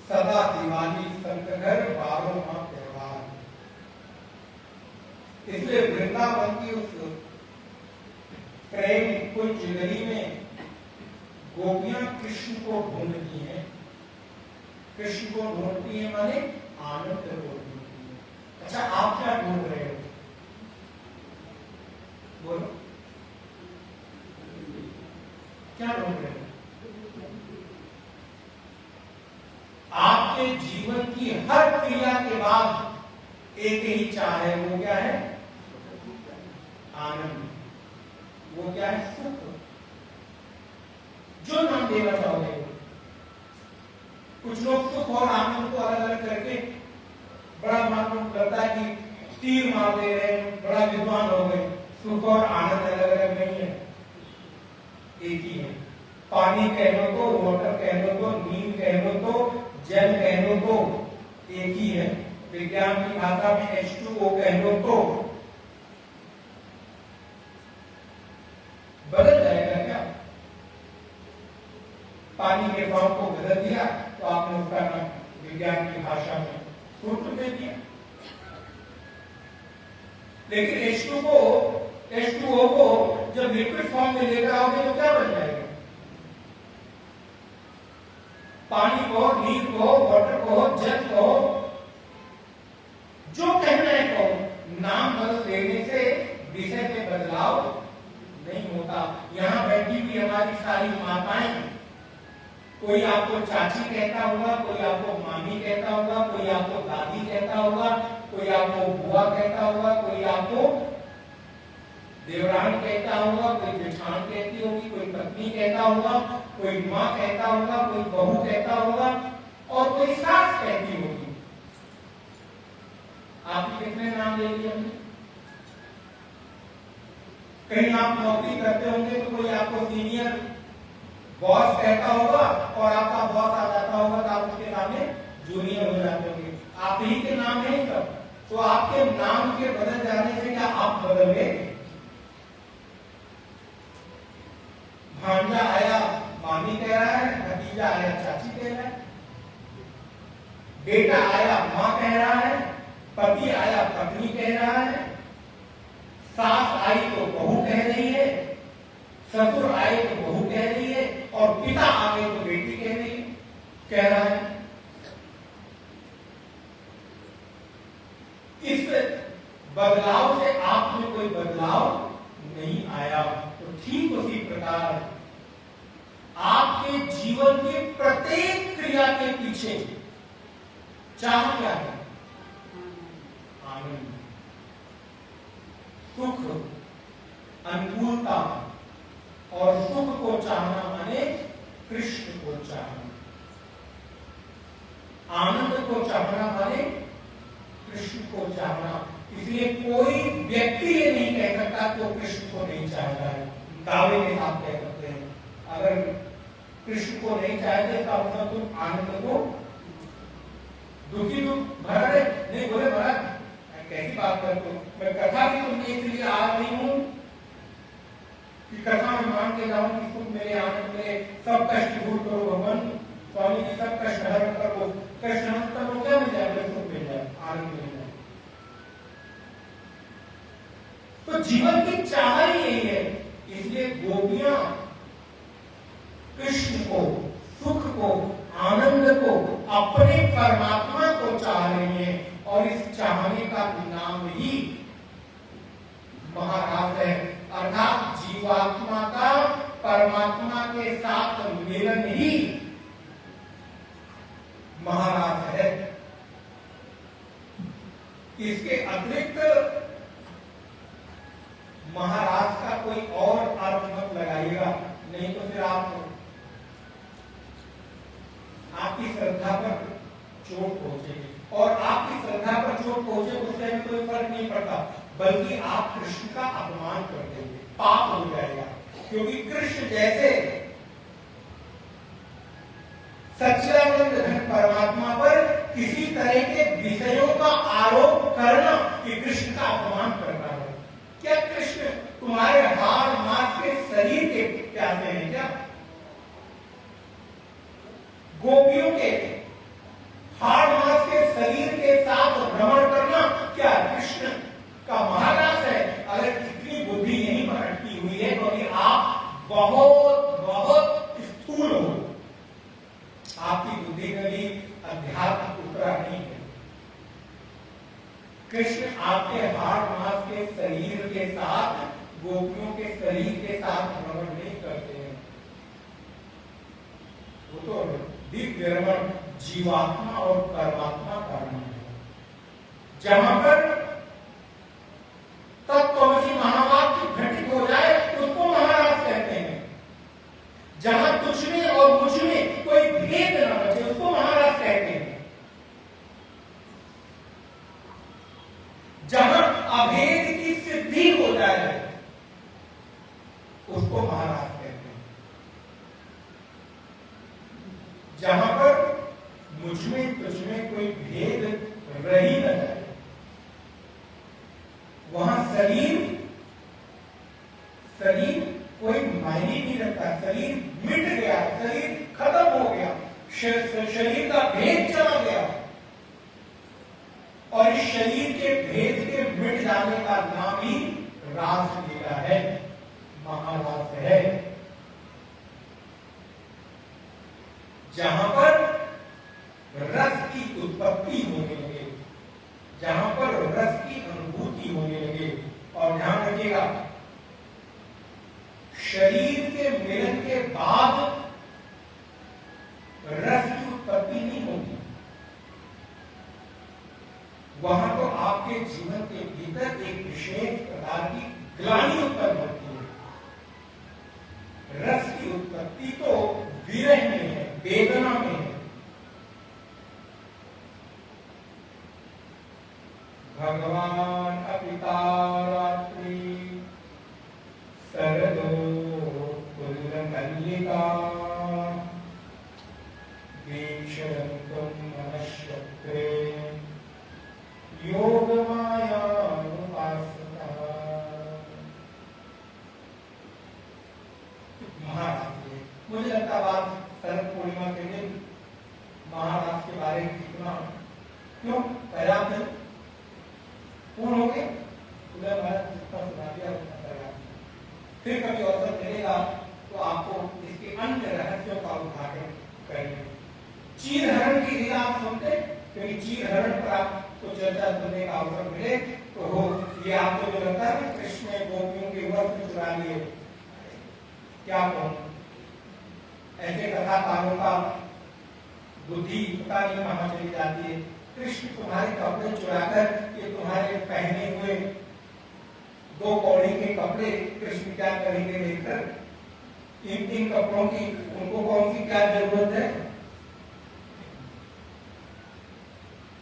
सदा दिवाली संत घर 12 माह त्योहार। इसलिए वृंदावन की उस प्रेम कुंज गली में गोपियां कृष्ण को ढूंढती हैं। कृष्ण को ढूंढती है माने आनंद को ढूंढती है। अच्छा, आप क्या ढूंढ रहे हो? बोलो, क्या ढूंढ रहे हो? आपके जीवन की हर क्रिया के बाद एक ही चाह है, वो क्या है? आनंद। वो क्या है? सुख। जो नाम देना चाहोगे। कुछ लोग सुख और आनंद को अलग अलग करके बड़ा मालूम करता है कि तीर मार दे रहे हैं, बड़ा विद्वान हो गए। सुख और आनंद अलग अलग नहीं है, एक ही है। पानी कह लो तो, वाटर कह लो तो, नींद कह लो तो, जल कह लो तो, एक ही है। विज्ञान की भाषा में H2O कह लो तो बदल जाएगा क्या? पानी के फॉर्म को बदल दिया तो आपने उसका नाम विज्ञान की भाषा में सूत्र दे दिया। लेकिन H2O को जब लिक्विड फॉर्म में लेकर आओगे तो क्या बन जाएगा? पानी को, नीर को, वाटर को, जल को, जो कहना है कहो। नाम बदल देने से विषय में बदलाव नहीं होता। यहाँ बैठी हुई हमारी सारी माताएं, कोई आपको चाची कहता होगा, कोई आपको मामी कहता होगा, कोई आपको दादी कहता होगा, कोई आपको बुआ कहता होगा, कोई आपको देवरान कहता होगा, कोई जेठान कहती होगी, कोई पत्नी कहता होगा, कोई माँ कहता होगा, कोई बहू कहता होगा और कोई सास कहती होगी। आपने कितने नाम ले लिए हमने? कहीं आप नौकरी करते होंगे तो कोई आपको सीनियर बॉस कहता होगा और आपका बॉस आ जाता होगा तो आप उसके सामने जूनियर हो जाते होंगे। आप ही के नाम है सब, तो आपके नाम के बदल जाने से क्या आप बदल गए? भांजा आया मामी कह रहा है, भतीजा आया चाची कह रहा है, बेटा आया माँ कह रहा है, पति आया पत्नी कह रहा है, सास आई तो बहू कह रही है, ससुर आए तो बहू कह रही है, और पिता आ गए तो बेटी कह रही है, कह रहा है। इस बदलाव से आप में कोई बदलाव नहीं आया। तो ठीक उसी प्रकार आपके जीवन के प्रत्येक क्रिया के पीछे चाह क्या है? आनंद, सुख, अनुकूलता। और सुख को चाहना माने कृष्ण को चाहना, आनंद को चाहना माने कृष्ण को चाहना। इसलिए कोई व्यक्ति ये नहीं कह सकता कि वो कृष्ण को नहीं चाहता है। दावे के साथ कह सकते हैं अगर कृष्ण को नहीं चाहते तो मतलब तुम आनंद को दुखी भरा है नहीं बोले भरा कैसी बात करते हो? मैं कथा भी तुमने इसलिए आ रही हूं कि कथा में मान के जाऊं कि तुम मेरे आनंद में सब कष्ट दूर करो भगवान स्वामी जी, सब कष्ट हरण करो। कष्ट हरण करो क्या मिल जाए? सुख मिल जाए, आनंद मिल जाए। तो जीवन की चाह ही यही है। इसलिए गोपियां कृष्ण को, सुख को, आनंद को, अपने परमात्मा को चाह रही हैं। और इस चाहने का नाम ही महारास है, अर्थात जीवात्मा का परमात्मा के साथ मिलन ही महारास है। इसके अतिरिक्त महाराज का कोई और अर्थ मत लगाइएगा, नहीं तो फिर आपकी श्रद्धा पर चोट पहुंचेगी। और आपकी श्रद्धा पर चोट पहुंचे उससे कोई फर्क नहीं पड़ता, बल्कि आप कृष्ण का अपमान कर देंगे, पाप हो जाएगा। क्योंकि कृष्ण जैसे सच्चिदानंद घन परमात्मा पर किसी तरह के विषयों का आरोप करना कि कृष्ण का अपमान करना है। क्या कृष्ण तुम्हारे हाड़ मांस के शरीर के प्यासे हैं क्या? गोपियों के हाड़ मांस के शरीर के साथ भ्रमण करना क्या कृष्ण का महाराज है? अगर इतनी बुद्धि नहीं भटकी हुई है तो अभी आप बहुत बहुत स्थूल हो, आपकी बुद्धि में भी अध्यात्म उतरा नहीं है। कृष्ण आपके हाड़ मांस के शरीर के साथ, गोपियों के शरीर के साथ भ्रमण नहीं करते हैं। वो तो दिव्य रमण जीवात्मा और परमात्मा का रमण है, जहां पर तत्वमसि महावाक्य घटित हो जाए उसको महाराज कहते हैं। जहां तुझ में और मुझ में कोई भेद न बचे उसको महाराज कहते हैं। जहां अभेद की सिद्धि हो जाए उसको महाराज कहते हैं। जहां पर मुझ में तुझ में कोई भेद रह ही न जाए, वहां शरीर कोई मायने नहीं रखता। शरीर मिट गया, शरीर खत्म हो गया, शरीर का भेद चला गया। और इस शरीर के भेद के मिट जाने का नाम ही रास लीला है, महारास है। जहां पर रस की उत्पत्ति होने लगे, जहां पर रस की अनुभूति होने लगे। और ध्यान रखिएगा, शरीर के मिलन के बाद रस की उत्पत्ति नहीं होगी। वहां तो आपके जीवन के भीतर एक विशेष प्रकार की ग्लानि उत्पन्न होती है। रस की उत्पत्ति तो विरह में है, वेदना में है। भगवान अपिता रात्रि चलता बात शरद पूर्णिमा के दिन महाराष्ट्र के बारे में कितना क्यों पर्याप्त है, पूर्ण हो गए, सुना दिया। फिर कभी अवसर मिलेगा तो आपको इसके अन्य रहस्यों का उद्घाटन करेंगे। चीरहरण की लीला आप सुनते, क्योंकि चीरहरण पर आपको चर्चा सुनने का अवसर मिले तो हो, ये आपको जो लगता है कृष्ण ने गोपियों के वस्त्र चुरा लिए, क्या कहूं, ऐसे कथाकारों का बुद्धि पता नहीं कहां चली जाती है। कृष्ण तुम्हारे कपड़े चुराकर ये तुम्हारे पहने हुए 2 कौड़ी के कपड़े कृष्ण क्या करेंगे देखकर, इन कपड़ों की उनको कौन सी क्या जरूरत है,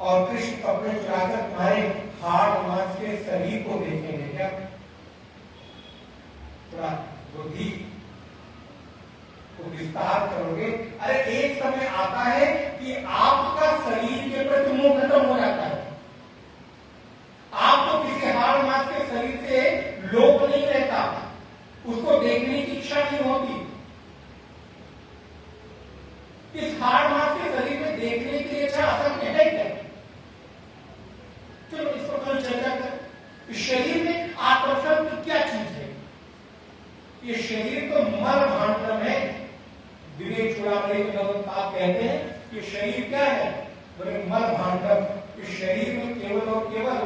और कृष्ण कपड़े चुराकर तुम्हारे हाड़ मांस के शरीर को देखेंगे क्या, थोड़ा बुद्धि को विस्तार करोगे। अरे एक समय आता है कि आपका शरीर के प्रति मोह खत्म हो जाता है, आपको किसी हाड़ मांस के शरीर से लोभ नहीं रहता, उसको देखने की इच्छा नहीं होती। इस हाड़ मांस के शरीर में देखने की इच्छा असल में है क्या, चलो इसको कल चर्चा कर। इस शरीर में आकर्षण की क्या चीज है, ये शरीर तो मल भांडम है। विवेक चूड़ामणि के आप कहते हैं कि शरीर क्या है, बोले मल भांडम। इस शरीर में केवल और केवल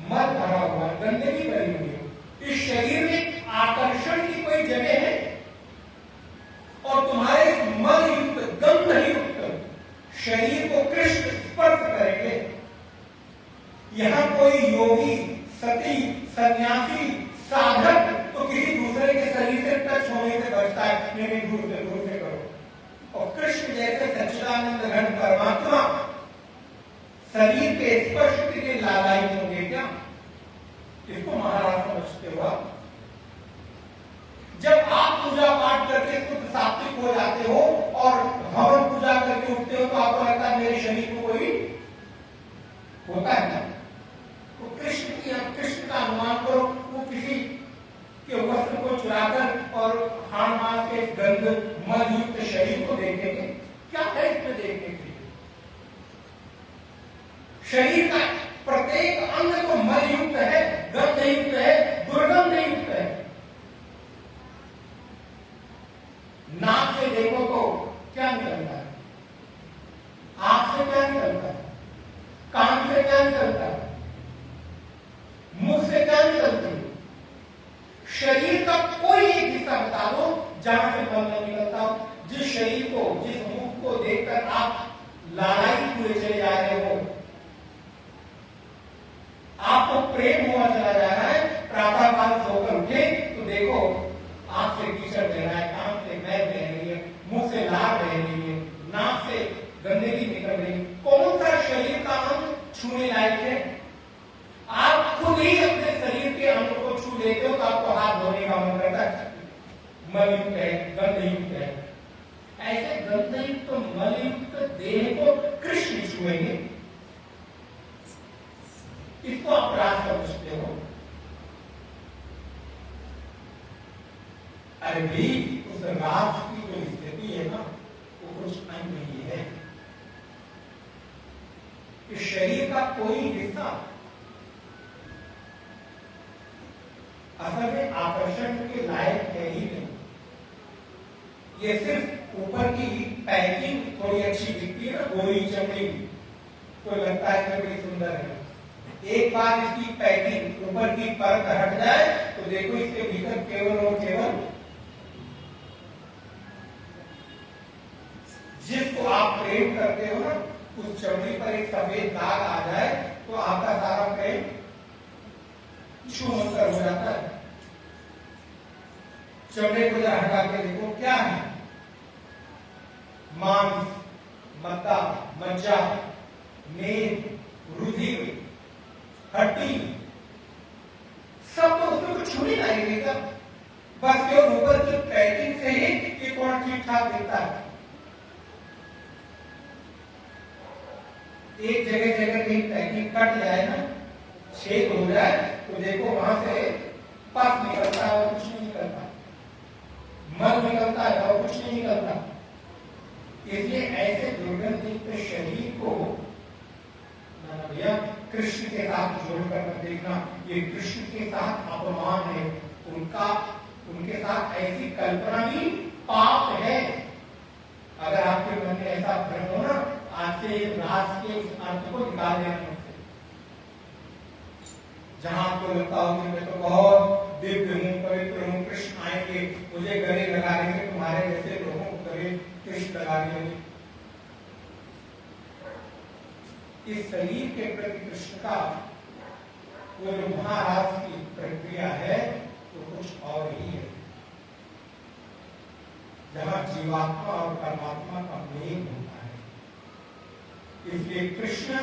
मल भरा हुआ है, गंदगी भरी हुई है। इस शरीर में आकर्षण की कोई जगह है, और तुम्हारे मल युक्त गंध युक्त शरीर को कृष्ण स्पर्श करेंगे। यहां कोई योगी, सती, सन्यासी, साधक तो किसी दूसरे के शरीर से टच होने से बचता है, नहीं दूर से करो। और कृष्ण जैसे सच्चिदानंद घन परमात्मा शरीर के स्पर्श के लिए लालायित होंगे क्या, इसको महाराज समझते हो। जब आप पूजा पाठ करके शुद्ध सात्विक हो जाते हो और हवन पूजा करके उठते हो तो आपको लगता है मेरे शरीर को कोई होता है ना, तो कृष्ण का अनुमान करो, वो किसी के वस्त्र को चुराकर और हाड़ मांस के गंध मल युक्त शरीर को देखेंगे, क्या है इसमें देखने के लिए। शरीर का प्रत्येक अंग तो मल युक्त है, गंध युक्त है, दुर्गंध युक्त है। नाक से देखो तो क्या निकलता है, आंख से क्या निकलता है, कान से क्या निकलता है, मुख से क्या निकलती है। शरीर का कोई एक हिस्सा बता दो जहां से गंध नहीं निकलता हो। जिस शरीर को, जिस मुख को देखकर आप लालायित हुए चले जा रहे हो, आपको प्रेम हुआ चला जा रहा है, प्रातः काल सोकर उठे तो देखो आंख से कीचड़ बह रहा है, कान से मैल बह रही है, मुंह से लार बह रही है, नाक से गंदगी निकल रही है। कौन सा शरीर का अंग छूने लायक है? आप खुद ही अपने शरीर के अंग को छू लेते हो तो आपको हाथ धोने का मन करता है, मलयुक्त है, गंधयुक्त है। ऐसे गंधयुक्त तो मलयुक्त देह को कृष्ण छुएंगे, इसको आप राज समझते हो। अरे भी उस राज की जो स्थिति है ना, वो कुछ अन्य नहीं है। इस शरीर का कोई हिस्सा असल में आकर्षण के लायक है ही नहीं। ये सिर्फ ऊपर की पैकिंग थोड़ी अच्छी दिखती है ना, गोरी चमड़ी, तो लगता है कि बड़ी सुंदर है। एक बार इसकी पैकिंग ऊपर की परत हट जाए तो देखो इसके भीतर केवल और केवल जिसको आप प्रेम करते हो ना, उस चमड़ी पर एक सफेद दाग आ जाए तो आपका सारा प्रेम छूमंतर हो जाता है। चमड़े को जरा हटा के देखो क्या है, मांस, मद्दा, मज्जा, मेद, रुधिर, हड्डी, सब तो उसमें कुछ छू नहीं लगेगा। बस केवल ऊपर की पैकिंग से ही ये कौन ठीक ठाक दिखता है। एक जगह कहीं पैकिंग कट जाए ना, छेद हो जाए तो देखो वहां से पस निकलता है और कुछ नहीं निकलता। मल निकलता है और कुछ नहीं निकलता। इसलिए ऐसे दुर्गंधित शरीर को भैया कृष्ण के साथ जोड़कर देखना, ये कृष्ण के साथ अपमान है, उनका उनके साथ ऐसी कल्पना भी पाप है। अगर आपके मन में ऐसा भ्रम हो ना, आज से राज के उस अर्थ को निकाल देना। जहां आपको लगता हो कि मैं तो बहुत दिव्य हूं, पवित्र हूं, कृष्ण आएंगे मुझे गले लगा देंगे, तुम्हारे जैसे लोगों को गले कृष्ण लगा देंगे। इस शरीर के प्रति कृष्ण का वो जो महाराज की प्रक्रिया है वो कुछ और ही है, जहां जीवात्मा और परमात्मा का मेल होता है। इसलिए कृष्ण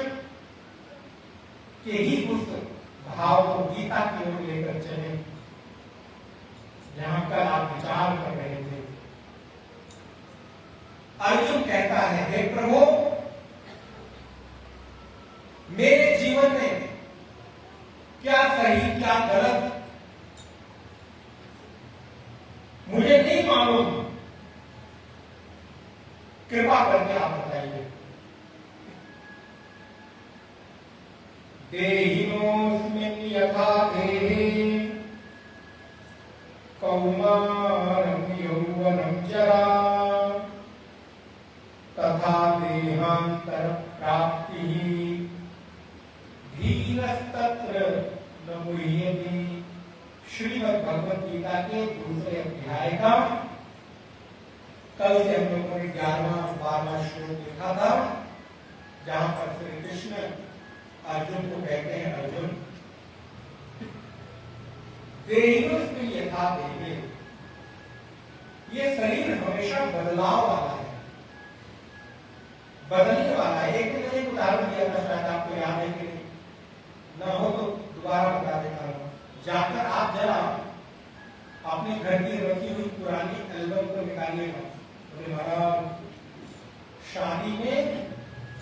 के ही उस भाव को गीता की ओर लेकर चले, जहां कल आप विचार कर रहे थे। अर्जुन कहता है, हे प्रभु, मेरे जीवन में क्या सही क्या गलत मुझे नहीं मालूम, कृपा करके आप बताइए। देहिनोऽस्मिन् यथा देहे कौमारं यौवनं जरा तथा देहांतर प्राप्तिः धीरस्तत्र न मुह्यति। श्रीमद् भगवद गीता के दूसरे अध्याय का कल से हम लोगों ने 11वां 12वां श्लोक देखा था, जहां पर श्री कृष्ण अर्जुन को कहते हैं, अर्जुन देहिनोऽस्मिन् यथा देहे, ये शरीर हमेशा बदलाव वाला है, बदलने वाला है। एक उदाहरण दिया था, शायद आपको याद है कि नहीं, न हो तो दोबारा बता देता हूं। जाकर आप जरा अपने घर की रखी हुई पुरानी एल्बम को निकालिएगा। महाराज शादी में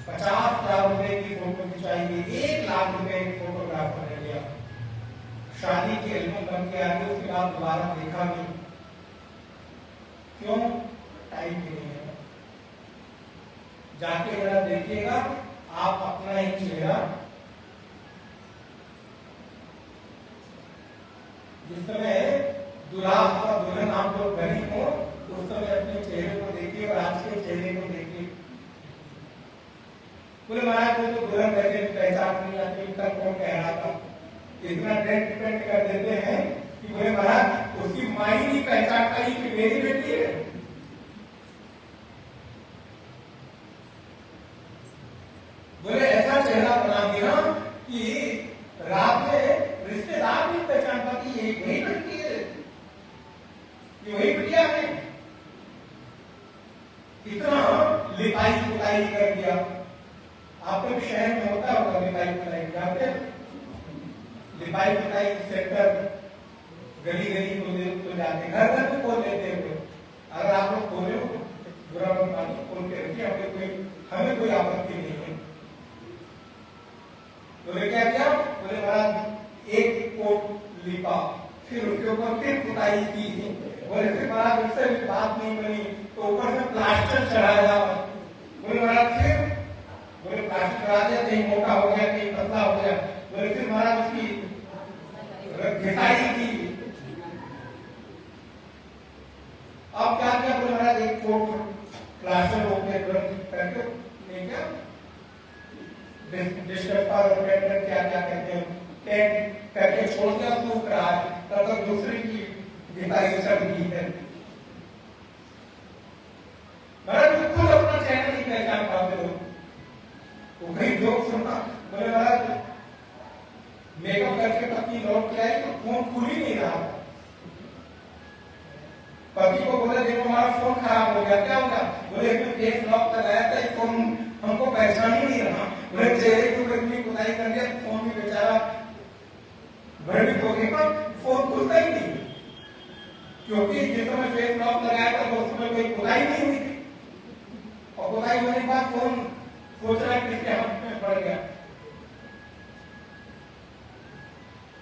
50,000 रुपए की फोटो खिंचाएंगे, 1 लाख रुपए एक फोटोग्राफर ने लिया, शादी की एल्बम बन के आ गई, उसके बाद दोबारा देखा नहीं। क्यों? टाइम भी नहीं है। जाके जरा देखिएगा आप अपना ही चेहरा, जिस समय दूल्हा और दुल्हन आप लोग गरीब हो, उस समय अपने चेहरे को देखिए और आज के चेहरे को देखिए। बोले महाराज वो तो दुल्हन बैठे पहचान नहीं आती, इनका कौन कह रहा था, इतना डिपेंड कर देते हैं कि बोले महाराज उसकी माई नहीं पहचान पाई कि मेरी बेटी है। बोले ऐसा चेहरा बना दिया कि रात में रिश्तेदार नहीं पहचान पाती, ये वही बेटी है, ये वही बिटिया है। इतना लिपाई पुताई कर दिया। आपके शहर में होता होगा लिपाई पुताई, जानते हैं? लिपाई पुताई सेक्टर गली गली तो जाते, घर घर में खोल लेते हैं। अगर आप लोग खोले हो बुरा मत मानिए, खोल के रखिए, हमें कोई आपत्ति नहीं है। बोले क्या किया? बोले महाराज एक कोट लिपा, फिर उसके ऊपर फिर पुताई की, बोले फिर महाराज उससे भी बात नहीं बनी तो ऊपर से प्लास्टर चढ़ाया। बोले महाराज फिर, बोले प्लास्टर चढ़ा दिया, कहीं मोटा हो गया कहीं पतला हो गया। बोले फिर महाराज उसकी घिसाई की। अब क्या किया? बोले महाराज एक कोट प्लास्टर हो गया करके नहीं क्या डिस्टर्बर और टेंडर क्या क्या कहते हैं, टेंट करके छोड़ दिया, सूख रहा है, तब तक दूसरी की घिसाई सब की है। महाराज खुद अपना चेहरा नहीं पहचान पाते हो। वो कहीं जोक सुनना, बोले महाराज मेकअप करके पत्नी लौट के आई तो फोन खुल ही नहीं रहा। पति को बोले देखो हमारा फोन खराब हो गया, क्या होगा? बोले इसमें फेस लॉक लगाया था, फोन हमको पहचान ही नहीं रहा। बोले चेहरे के ऊपर इतनी खुदाई कर दिया, फोन भी बेचारा भ्रमित हो गया, फोन खुलता ही नहीं, क्योंकि जिस समय फेस लॉक लगाया था उस समय कोई खुदाई नहीं हुई थी, और खुदाई होने के बाद फोन सोच रहा है किसके हाथ में पड़ गया।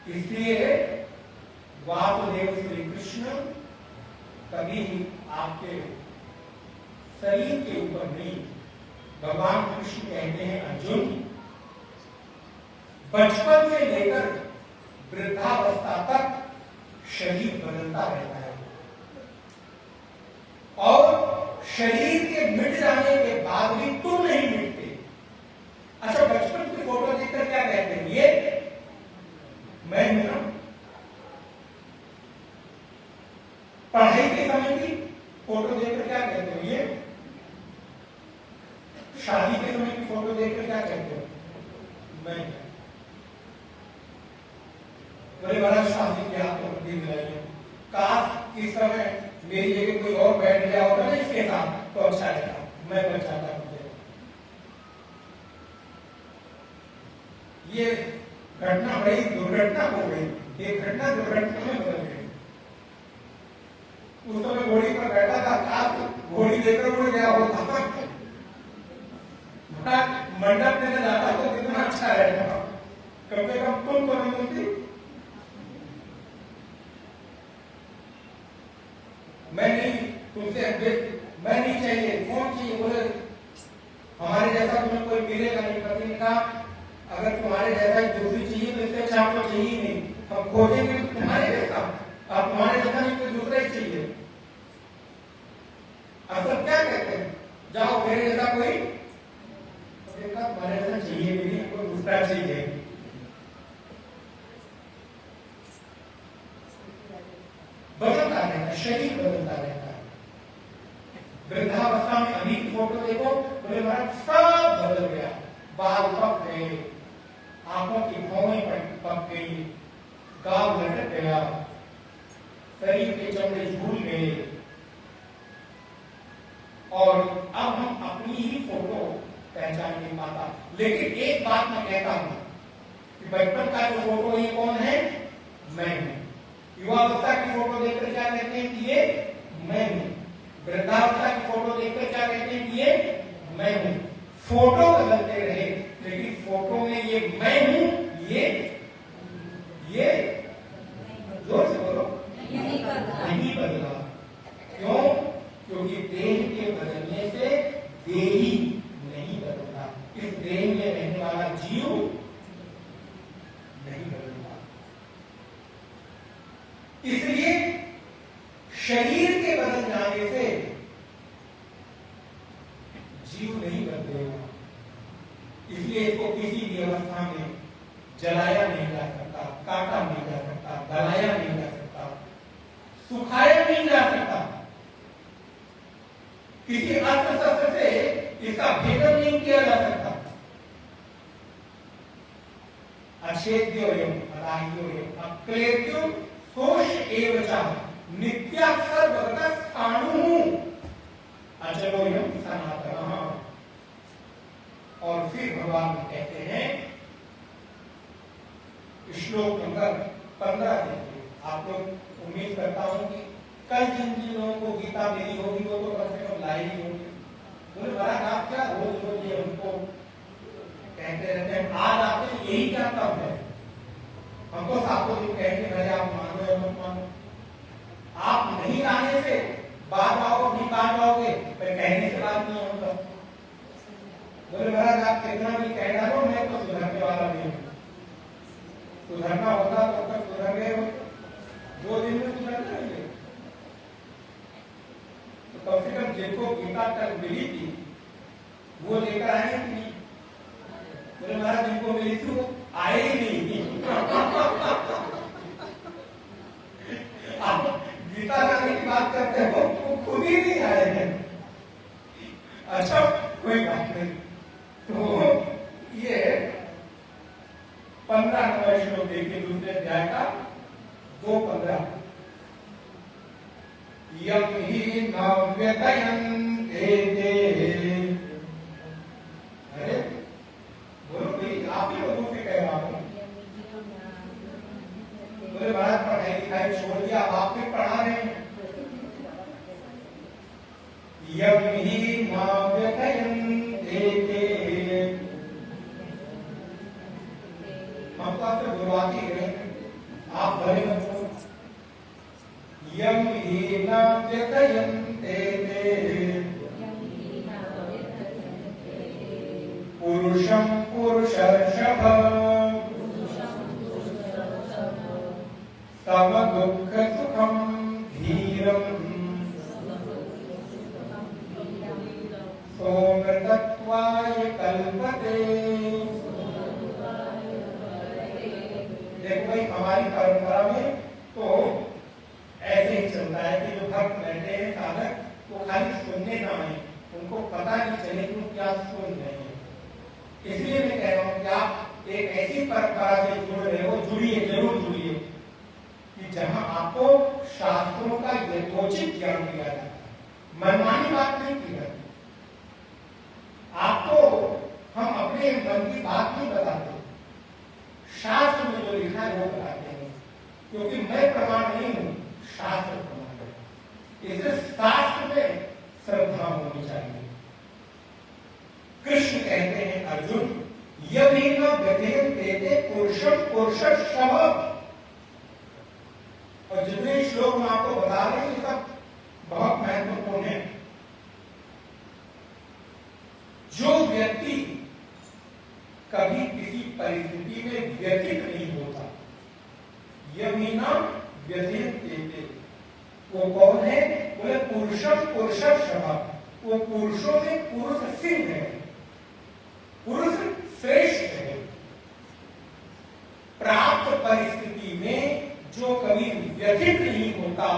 इसलिए वासुदेव श्री कृष्ण कभी आपके शरीर के ऊपर नहीं। भगवान कृष्ण कहते हैं अर्जुन, बचपन से लेकर वृद्धावस्था तक शरीर बदलता रहता है और शरीर के मिट जाने के बाद भी तुम नहीं मिटते। अच्छा, बचपन की फोटो देखकर क्या कहते हैं? ये मैं हूं ना। पढ़ाई के समय की फोटो देखकर क्या कहते हो? ये। शादी के समय की फोटो देखकर क्या कहते हो? मैं। बड़े बड़ा शादी के आपको दिन मिलाइए, काश इस समय मेरी जगह कोई और बैठ गया होता ना इसके साथ तो अच्छा रहता। मैं बचाता मुझे। ये घटना बड़ी दुर्घटना हो गई। ये घटना दुर्घटना में बदल गई। उस समय घोड़ी पर बैठा था, काश घोड़ी लेकर उड़ गया होता, मंडप में जाता तो कितना अच्छा रहता। कम से कम तुम तो नहीं मिलती। मैं नहीं, तुमसे मैं नहीं चाहिए, कौन चाहिए? बोले हमारे जैसा तुम्हें कोई मिलेगा नहीं। पति ने कहा अगर तुम्हारे जैसा दूसरी चाहिए तो इससे अच्छा तो चाहिए नहीं, हम खोजेंगे तुम्हारे जैसा। अब तुम्हारे जैसा नहीं कोई दूसरा ही चाहिए। असल क्या कहते हैं? जाओ मेरे जैसा कोई, तुम्हारे जैसा चाहिए भी नहीं, कोई दूसरा चाहिए। बदलता रहता है, शरीर बदलता रहता है। वृद्धावस्था में अनेक फोटो देखो, बोले महाराज सब बदल गया। बाल पक गए, आंखों की भौहें पक गई, गाल लटक गया, शरीर के चमड़े झूल गए। और अब हम अपनी ही फोटो पहचान नहीं पाता। लेकिन एक बात मैं कहता हूं कि बचपन का जो फोटो ये कौन है? मैं हूं। युवावस्था की फोटो देखकर क्या कहते हैं कि ये मैं हूं। वृद्धावस्था की फोटो देखकर क्या कहते हैं कि ये मैं हूं। फोटो बदलते रहे लेकिन फोटो में ये मैं हूं, ये जोर से बोलो, नहीं बदला। क्यों? क्योंकि देह के बदलने से देही नहीं बदलता। इस देह में रहने वाला जीव नहीं बदलता। इसलिए शरीर के बदल जाने से जीव नहीं बदलेगा। इसलिए इसको किसी भी अवस्था में जलाया नहीं जा सकता, काटा नहीं जा सकता, गलाया नहीं जा सकता, सुखाया नहीं जा सकता। किसी अस्त्र शस्त्र से इसका भेदन नहीं किया जा सकता। अछेद्योयम अदाह्योयम अक्लेद्यो सोष एवचा नित्याक्षर भगत स्थाणु अचलोयम सनातनः। और फिर भगवान कहते हैं, श्लोक नंबर 15 देखिए। आप लोग, उम्मीद करता हूं कि कल जिन जिन लोगों को गीता मिली होगी वो तो कम से कम लाई ही होगी। बोले महाराज आप क्या रोज रोज ये हमको कहते रहते हैं, आज आपने यही क्या काम है? हमको सातों दिन कहेंगे भाई आप मानो या मत मानो। आप नहीं आने से बात आओ नहीं बात आओगे, पर कहने से बात नहीं होगा। बोले महाराज आप कितना भी कह डालो, मैं तो सुधरने वाला नहीं हूँ। सुधरना होता तो तक सुधर गए हो, 2 दिन में सुधर जाएंगे। तो कम से कम जिनको गीता तक मिली थी वो लेकर आए कि नहीं? बोले महाराज जिनको मिली थी वो आए ही नहीं। आप गीता करने की बात करते हो, वो खुद ही नहीं आए हैं। अच्छा कोई बात नहीं। तो ये 15 नंबर श्लोक देखिए, दूसरे अध्याय का 2:15। यम ही नव्यतयन्ते ते। अरे बोलो भाई, आप ही लोगों से कह रहा हूं। बोले महाराज पढ़ाई लिखाई छोड़ दिया, आप भी पढ़ा रहे हैं। यम ही नव्यतयन्ते ते। हम तो आपसे बुलवाती गए, आप भले मत। यं हीना व्यथयन्ते ते पुरुषं पुरुषर्षभ समदुःख सुखं धीरम् सोमृतत्वाय कल्पते। देखो भाई हमारी परंपरा में तो ऐसे ही चलता है कि जो भक्त बैठे हैं साधक वो खाली सुनने ना आए, उनको पता नहीं चले कि वो क्या सुन रहे हैं। इसलिए मैं कह रहा हूँ कि आप एक ऐसी परंपरा से जुड़ रहे हो, जुड़िए, जरूर जुड़िए कि जहां आपको शास्त्रों का यथोचित ज्ञान दिया जाता है, मनमानी बात नहीं की जाती। आपको हम अपने मन की बात नहीं बताते, शास्त्र में जो लिखा है वो बताते हैं, क्योंकि मैं प्रमाण नहीं हूं, शास्त्र प्रमाण है। इसलिए शास्त्र में श्रद्धा होनी चाहिए। कृष्ण कहते हैं अर्जुन यदि न व्यथयन्ते पुरुषं पुरुषर्षभ। और जितने श्लोक मैं आपको बता रहे हैं ये सब बहुत महत्वपूर्ण है। जो व्यक्ति कभी किसी परिस्थिति में व्यथित नहीं होता, यदि न व्यथयन्ते, वो कौन है? बोले पुरुषं पुरुषर्षभ। वो पुरुषों में पुरुष सिंह है, पुरुष श्रेष्ठ है। प्राप्त परिस्थिति में जो कभी व्यथित नहीं होता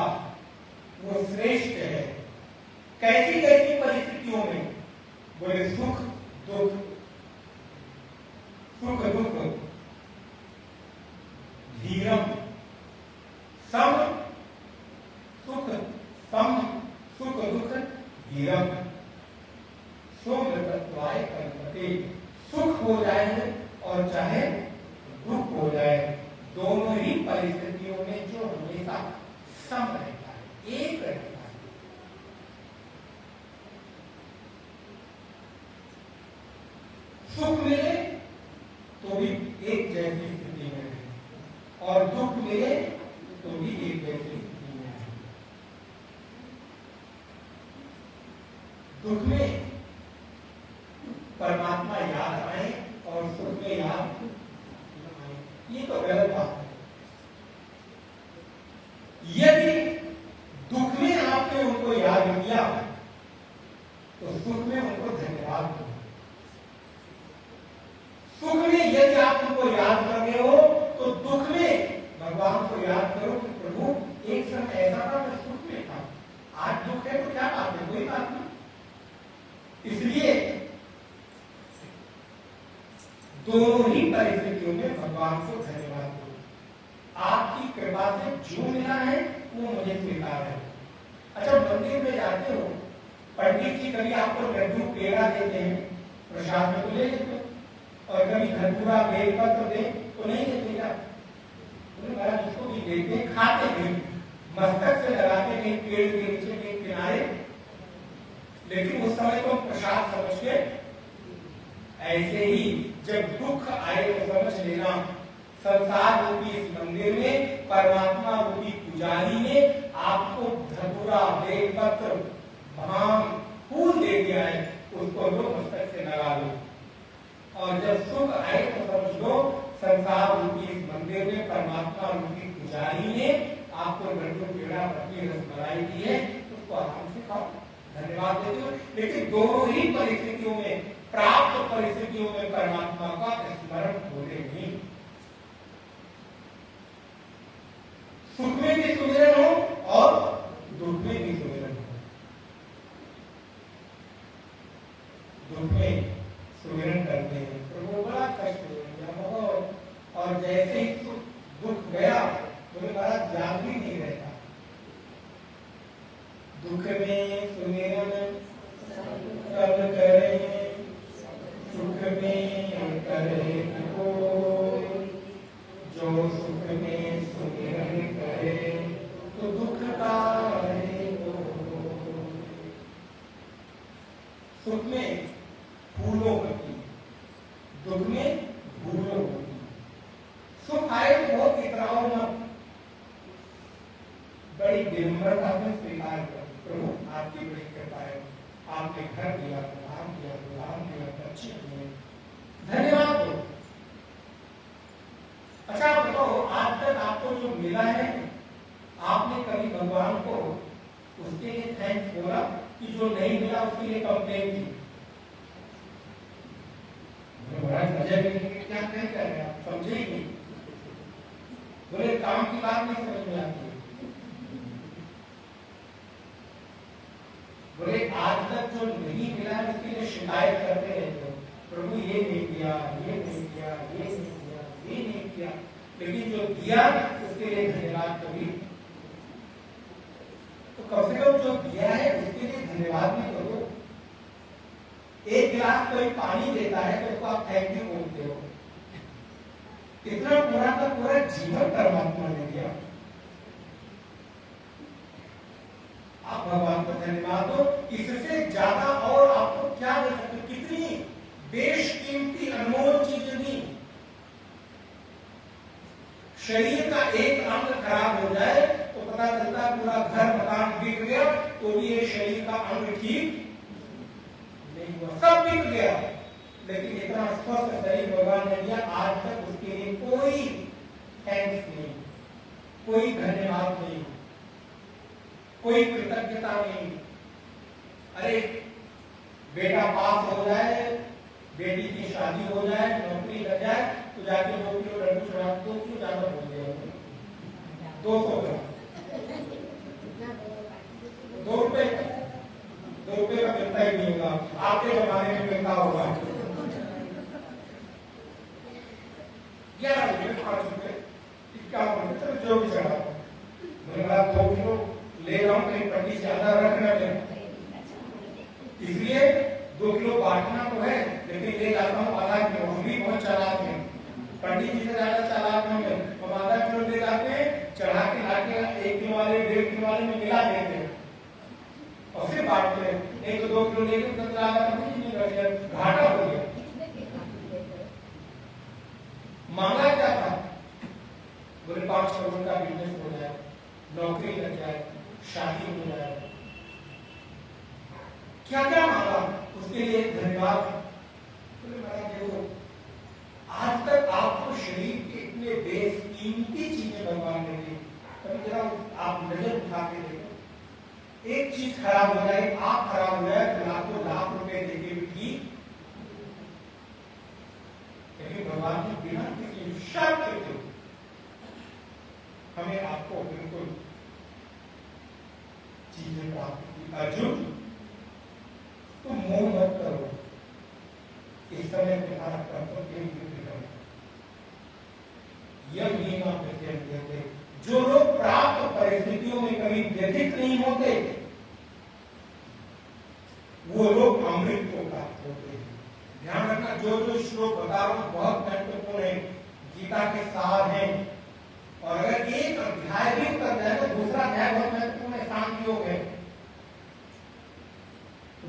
वो श्रेष्ठ है। कैसी कैसी परिस्थितियों में? बोले सुख दुख, सुख दुख धीरम, सम सुख, सम सुख दुख धीरम सोमृतत्वाय कल्पते। सुख हो जाए और चाहे दुख हो जाए, दोनों ही परिस्थितियों में जो हमेशा सम रहता है, एक रहता है। सुख मिले तो भी एक जैसी स्थिति में है और दुख मिले तो भी एक जैसी स्थिति में है। दुख में परमात्मा याद आए और सुख में याद न आए, ये तो गलत बात है। यदि दुख में आपने उनको याद किया तो सुख में उनको धन्यवाद दो। सुख में यदि आप उनको याद कर रहे हो तो दुख में भगवान को याद करो कि प्रभु एक समय ऐसा था मैं सुख में था, आज दुख है तो क्या बात है, कोई बात नहीं। इसलिए दोनों ही परिस्थितियों में भगवान को धन्यवाद दो। आपकी कृपा से जो मिला है वो मुझे स्वीकार है। अच्छा, मंदिर में जाते हो, पंडित जी कभी आपको लड्डू पेड़ा देते हैं, प्रसाद में तो ले लेते हो, और कभी धतूरा बेलपत्र दे तो नहीं देते क्या? जिसको भी देते खाते नहीं, मस्तक से लगाते नहीं, पेड़ के नीचे के किनारे, लेकिन उस समय तो प्रसाद समझ के। ऐसे ही जब दुख आए तो समझ लेना संसार रूपी इस मंदिर में परमात्मा रूपी पुजारी ने आपको धतूरा बेलपत्र भांग फूल दे दिया है, उसको लो मस्तक से लगा लो। और जब सुख आए तो समझ लो संसार रूपी इस मंदिर में परमात्मा रूपी पुजारी ने आपको लड्डू पेड़ा पत्नी रसमलाई दी है, उसको आराम से खाओ, धन्यवाद देते हो। लेकिन दोनों ही परिस्थितियों में, प्राप्त परिस्थितियों में परमात्मा का स्मरण भूले नहीं। सुख में भी सुमिरन हो और दुख में भी सुमिरन हो। दुख में सुमिरन करते हैं प्रभु बड़ा कष्ट हो, और जैसे ही दुख गया तो बड़ा याद भी नहीं रहता। दुख में सुमिरन सब करें, सुख में करे कोई, जो सुख में सुमिरन करे तो दुख पाए कोई। सुख में फूलों की, दुख में भूलों की। सुख आए तो बहुत इतराओ मत, बड़ी विनम्रता से स्वीकार कर, प्रभु आपकी बड़ी कृपा है, आपने घर दिया, नाम दिया, गुलाम दिया, बच्चे दिए, धन्यवाद दो। अच्छा आप बताओ, आज तक आपको जो मिला है आपने कभी भगवान को उसके लिए थैंक्स बोला कि जो नहीं मिला उसके लिए कंप्लेन की? बड़ा मजा भी क्या कह रहे हैं आप, समझे ही नहीं, बोले काम की बात नहीं समझ में आती है। बोले आज तक जो नहीं मिला उसके लिए शिकायत करते रहते हो, प्रभु ये नहीं दिया, ये नहीं दिया, ये नहीं दिया, ये नहीं किया, लेकिन जो दिया उसके लिए धन्यवाद कभी। तो कम से कम जो दिया है उसके लिए धन्यवाद भी करो। एक गिलास कोई पानी देता है तो उसको आप थैंक यू बोलते हो, इतना पूरा का पूरा जीवन परमात्मा ने दिया, आप भगवान को धन्यवाद दो। इससे ज्यादा और आपको क्या दे सकते, कितनी बेशकीमती अनमोल चीजें दी। शरीर का एक अंग खराब हो जाए तो पता चलता है पूरा घर मकान बिक गया, तो भी ये शरीर का अंग ठीक नहीं हुआ, सब बिक गया, लेकिन इतना स्वस्थ शरीर भगवान ने दिया, आज तक उसके लिए कोई थैंक्स नहीं, कोई धन्यवाद नहीं, कोई कृतज्ञता नहीं। अरे बेटा पास हो जाए, बेटी की शादी हो जाए, नौकरी लग जाए, तो जाके 2 किलो लड्डू चढ़ा, 2 किलो ज्यादा बोल दिया, 200 ग्राम, 2 रुपए का मिलता ही नहीं होगा, आपके जमाने में मिलता होगा 11 रुपए, 5 रुपए, 51 रुपए, जो भी चढ़ा, मेरा 2 किलो ले रहा हूँ, कहीं पंडित ज्यादा रखना है, इसलिए 2 किलो बांटना तो है, लेकिन ले जाता हूँ आधा किलो, हम भी बहुत चालाक हैं, पंडित जी से ज्यादा चालाक हम हैं, हम आधा किलो ले जाते हैं, चढ़ा के लाके 1 किलो वाले 1.5 किलो वाले में मिला देते हैं और फिर बांटते हैं। एक तो 2 किलो लेके घाटा हो गया। मांगा क्या था, बोले 5 करोड़ का बिजनेस हो जाए, नौकरी लग जाए, शादी हो जाए, क्या क्या मांगा, उसके लिए धन्यवाद। देखो आज तक आपको शरीर के इतने बेकीमती चीजें भगवान ने दी, कभी जरा आप नजर उठा के देखो, एक चीज खराब हो जाए, आप खराब हो जाए तो आपको लाख रुपए देके भी ठीक, लेकिन भगवान ने बिना किसी शर्त के हमें आपको बिल्कुल चीजें प्राप्त की। अर्जुन तुम मोह मत करो, इस समय तुम्हारा कर्तव्य जो लोग प्राप्त परिस्थितियों में कभी व्यथित नहीं होते वो लोग अमृत को प्राप्त होते हैं। ध्यान रखना, जो जो श्लोक बता रहा हूं बहुत महत्वपूर्ण है, गीता के सार हैं, और अगर एक अध्याय भी कर जाए तो दूसरा अध्याय बहुत महत्वपूर्ण है, शांति योग है,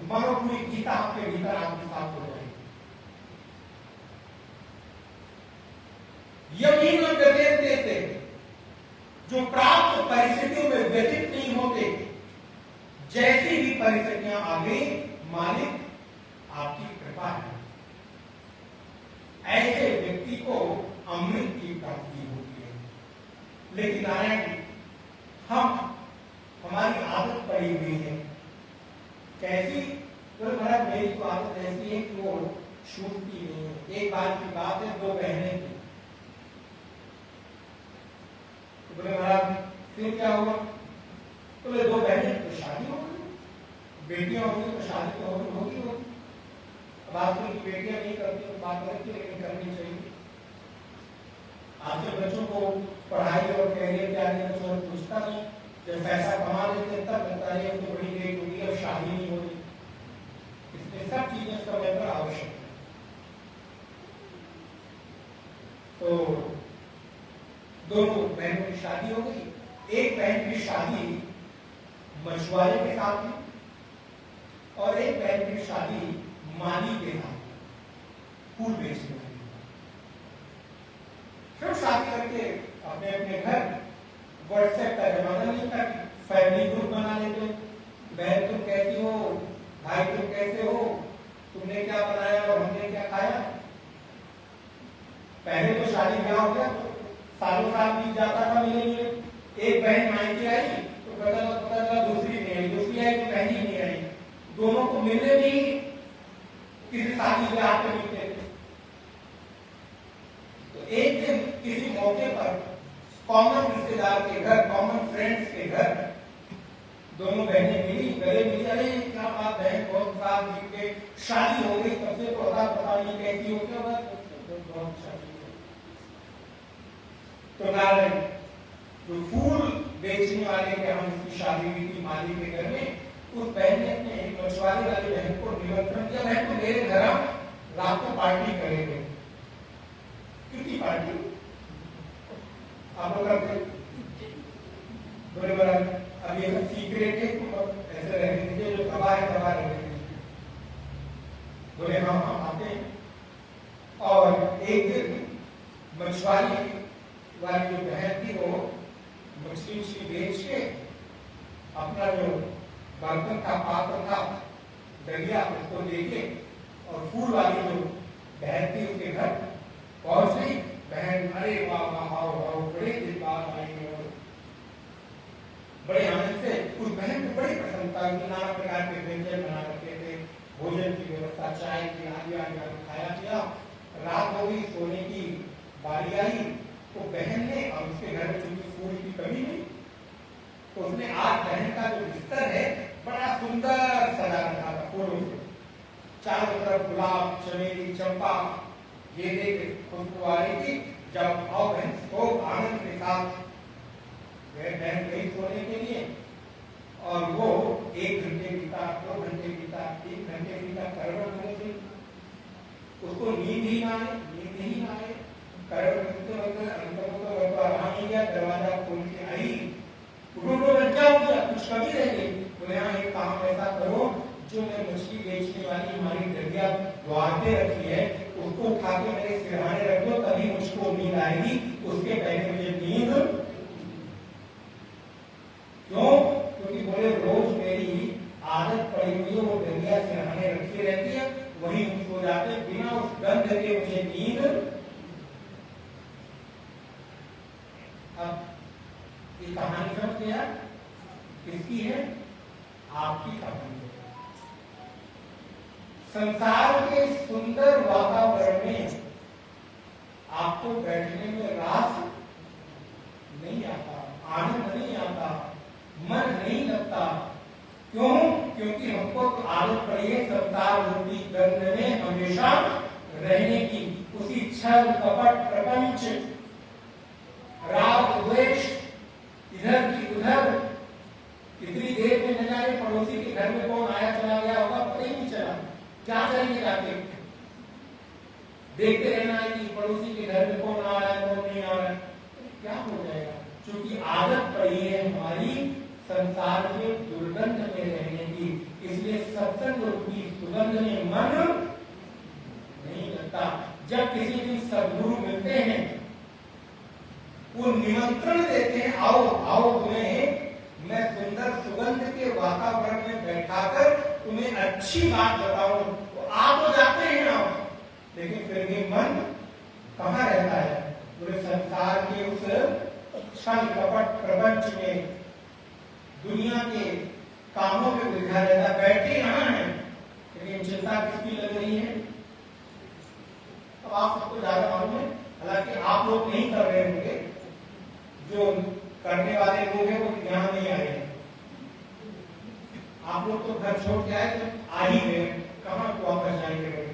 मानो पूरी गीता आपके भीतर आत्मसात हो जाएगी। यही न व्यतीत देते, जो प्राप्त परिस्थितियों में व्यतीत नहीं होते, जैसी भी परिस्थितियां आ गई मालिक आपकी कृपा है, ऐसे व्यक्ति को अमृत की प्राप्ति होती है। लेकिन नारायण हमारी आदत पड़ी हुई है, कैसी, तो महाराज मेरी तो आदत ऐसी है कि वो छूटती नहीं है। एक बार की बात है, 2 बहनें थी, तो बोले महाराज फिर क्या हुआ, तो बोले 2 बहनें तो शादी हो गई, बेटियां होगी तो शादी तो होगी। अब आजकल की बेटियां नहीं करती तो बात करती, लेकिन करनी चाहिए। आजकल बच्चों को पढ़ाई और कैरियर के आगे तो पूछता नहीं, जब पैसा कमा लेते तब लगता है तो बड़ी लेट होगी और शादी नहीं होगी। इसमें सब चीजें समय पर आवश्यक है। तो दोनों बहनों की शादी हो गई। एक बहन की शादी मछुआरे के साथ हुई और एक बहन की शादी माली के साथ, फूल बेचने वाली। फिर शादी करके अपने अपने घर, व्हाट्सएप का जमाना नहीं था कि फैमिली ग्रुप बना लेते, बहन तुम कैसी हो, भाई तुम कैसे हो, तुमने क्या बनाया और हमने क्या खाया। पहले तो शादी ब्याह हो गया सालों साल बीत जाता था, मिले मिले एक बहन मायके आई तो पता चला दूसरी नहीं आई, दूसरी आई तो पहली नहीं आई, दोनों को मिलने भी किसी शादी ब्याह पे मिलते थे। तो एक दिन किसी मौके पर कॉमन रिश्तेदार के घर, कॉमन फ्रेंड्स के घर दोनों बहनें मिली, गले मिली, अरे क्या बात है, बहुत साल बीत गए, शादी हो गई, तब से पता नहीं कैसी हो, क्या बात बहुत शादी। तो नारायण जो फूल बेचने वाले के हम उसकी शादी हुई थी माली के घर में, उस बहन ने अपने मछुआरे वाली बहन को निमंत्रण दिया, बहन को मेरे घर रात को पार्टी करेंगे। कितनी पार्टी आप लोग करते बोले बड़ा, अब ये सब सीक्रेट है, ऐसे रहने दीजिए, जो दबा है दबा रहने दीजिए। बोले हम आते हैं। और एक दिन मछुआरी वाली जो बहन थी वो मछली उछली बेच के अपना जो बर्तन का पात्र था दरिया उसको लेके और फूल वाली जो बहन थी उसके घर पहुंच गई। बहन अरे वाह वाह आओ आओ, बड़े दिन बाद आई और बड़े आनंद से उस बहन को बड़ी प्रसन्नता की, नाना प्रकार के व्यंजन बना रखे थे, भोजन की व्यवस्था, चाय की आदि आदि खाया पिया। रात हो गई, सोने की बारी आई तो बहन ने, और उसके घर में चूंकि फूल की कमी नहीं तो उसने आज बहन का जो बिस्तर है बड़ा सुंदर सजा रखा था फूलों से, चारों तरफ गुलाब, चमेली, चंपा, गेंदे के खुशबू आ रही थी। जब आओ बहन सो आनंद के साथ बहन गई सोने के लिए और वो 1 घंटे बीता, 2 घंटे बीता, 3 घंटे बीता, करवट नहीं थी, उसको नींद ही ना आए, नींद ही ना आए। करवट आराम ही गया, दरवाजा खोल के आई, उठो क्या हो गया, कुछ कमी रह गई। बोले हाँ एक काम ऐसा करो, जो मैं मछली बेचने वाली हमारी दरिया द्वार पे रखी है उसको उठा के मेरे सिरहाने रख दो, तभी मुझको नींद आएगी, उसके पहले मुझे नींद क्यों? क्योंकि बोले रोज मेरी आदत पड़ी हुई है, वो दरिया सिरहाने रखी रहती है, वही सो जाते, बिना उस गंध के मुझे नींद। अब ये कहानी समझ गया किसकी है? आपकी कहानी है। संसार के सुंदर वातावरण में आपको बैठने में रास नहीं आता, आनंद नहीं आता, मन नहीं लगता। क्यों? क्योंकि हमको आदत पड़ी है संसार रूपी गंध में हमेशा रहने की, उसी छल कपट प्रपंच, राग द्वेष, इधर की उधर। इतनी देर में न जाने पड़ोसी के घर में कौन आया चला गया होगा, पता ही नहीं चला। क्या करेंगे जाके? देखते रहना है कि पड़ोसी के घर में कौन आ रहा है कौन नहीं आ रहा है, क्या हो जाएगा? क्योंकि आदत पड़ी है हमारी संसार में दुर्गंध में रहने की, इसलिए सत्संग रूपी सुगंध में मन नहीं लगता। जब किसी दिन सद्गुरु मिलते हैं, वो निमंत्रण देते हैं, आओ आओ तुम्हें मैं सुंदर सुगंध के वातावरण में बैठाकर तुम्हें अच्छी बात बताऊं, तो आप तो जाते हैं ना, लेकिन फिर भी मन कहाँ रहता है? पूरे संसार के उस छल कपट प्रपंच में, दुनिया के कामों में उलझा रहता। बैठे यहाँ है लेकिन चिंता किसकी लग रही है? अब आप सबको ज्यादा मालूम है, हालांकि आप लोग नहीं कर रहे होंगे, जो करने वाले लोग हैं वो यहाँ नहीं आए हैं। आप लोग तो घर छोड़ के आए तो आ ही गए, कहाँ को वापस जाएंगे?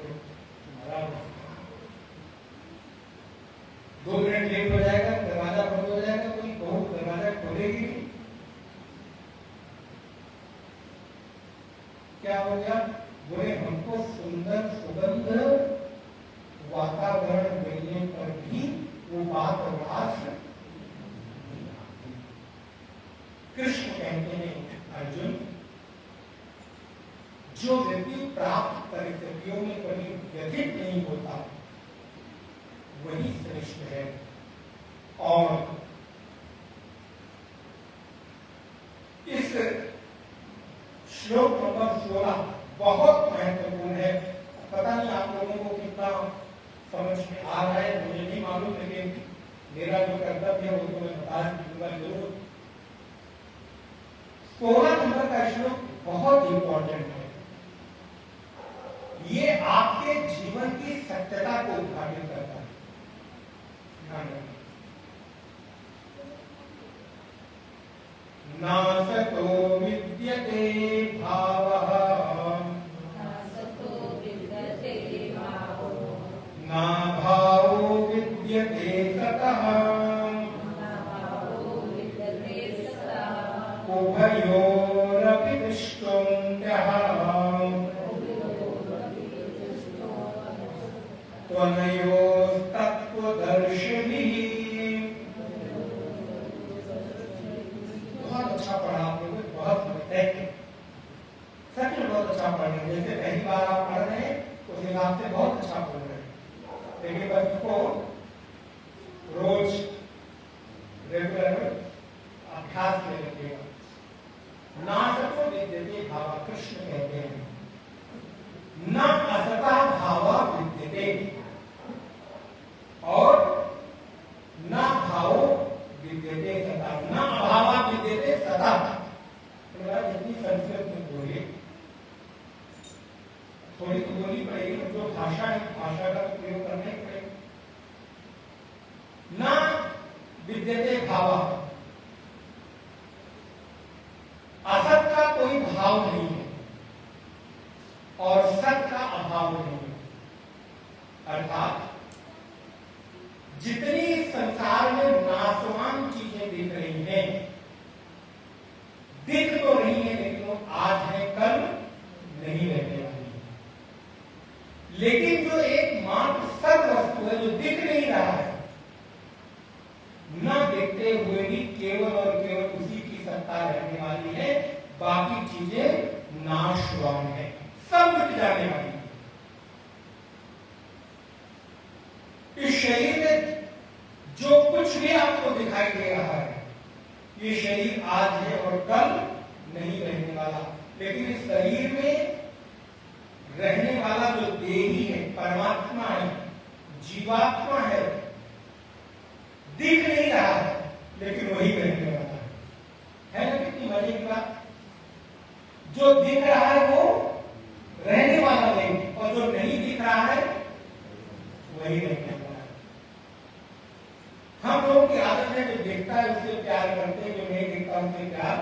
2 मिनट लेट हो जाएगा, दरवाजा बंद हो जाएगा, कोई बहू दरवाजा खोलेगी नहीं। क्या हो गया? बोले हमको सुंदर सुगंध वातावरण मिलने पर भी वो बात और रास। कृष्ण कहते हैं अर्जुन, जो व्यक्ति प्राप्त परिस्थितियों में कभी व्यथित नहीं होता वही श्रेष्ठ है। और श्लोक नंबर 16 बहुत महत्वपूर्ण है। पता नहीं आप लोगों को कितना समझ में आ रहा है, मुझे नहीं मालूम, लेकिन मेरा जो कर्तव्य है वो तो मैं बता दूंगा जरूर। 16 नंबर का श्लोक बहुत इंपॉर्टेंट है। ये आपके जीवन की सत्यता को उद्घाटित करता है। ध्यान रखिए, नासतो विद्यते भावः ना भावो विद्यते सतः उभयोरपि दृष्टोऽन्यः त्वनयोस्तत्त्वदर्शिभिः। बहुत अच्छा पढ़ा आप लोगों ने, बहुत सच में बहुत अच्छा पढ़ रहे हैं। जैसे पहली बार आप पढ़ रहे हैं उस हिसाब से बहुत अच्छा पढ़ रहे हैं। लेकिन बच्चों को रोज रेगुलर अभ्यास में रखिएगा। नासतो विद्यते भावा, कृष्ण कहते हैं न असता भावा विद्यते, और न भावो विद्यते सता, न अभावा विद्यते सता। जितनी संस्कृत में बोली थोड़ी तो बोली पड़ेगी, जो भाषा है भाषा का प्रयोग करना ही पड़ेगा। न विद्यते भावा, असत का कोई भाव नहीं है और सत का अभाव नहीं है। अर्थात जितनी संसार में नाशवान चीजें दिख रही हैं, दिख तो रही है लेकिन वो आज है कल नहीं रहने वाली। लेकिन जो एकमात्र सत वस्तु है जो दिख नहीं रहा है, न देखते हुए भी केवल और केवल उसी की सत्ता रहने वाली है, बाकी चीजें नाशवान है, सब मिट जाने वाली है। इस शरीर में जो कुछ भी आपको दिखाई दे रहा है, ये शरीर आज है और कल नहीं रहने वाला। लेकिन इस शरीर में रहने वाला जो देही है, परमात्मा है, जीवात्मा है, दिख नहीं रहा है लेकिन वही रहने वाला है ना? कितनी मजे की बात। जो दिख रहा है वो रहने वाला नहीं, और जो नहीं दिख रहा है वही रहने वाला है। हम लोगों की आदत है, जो दिखता है उससे प्यार करते हैं, जो नहीं दिखता उससे प्यार,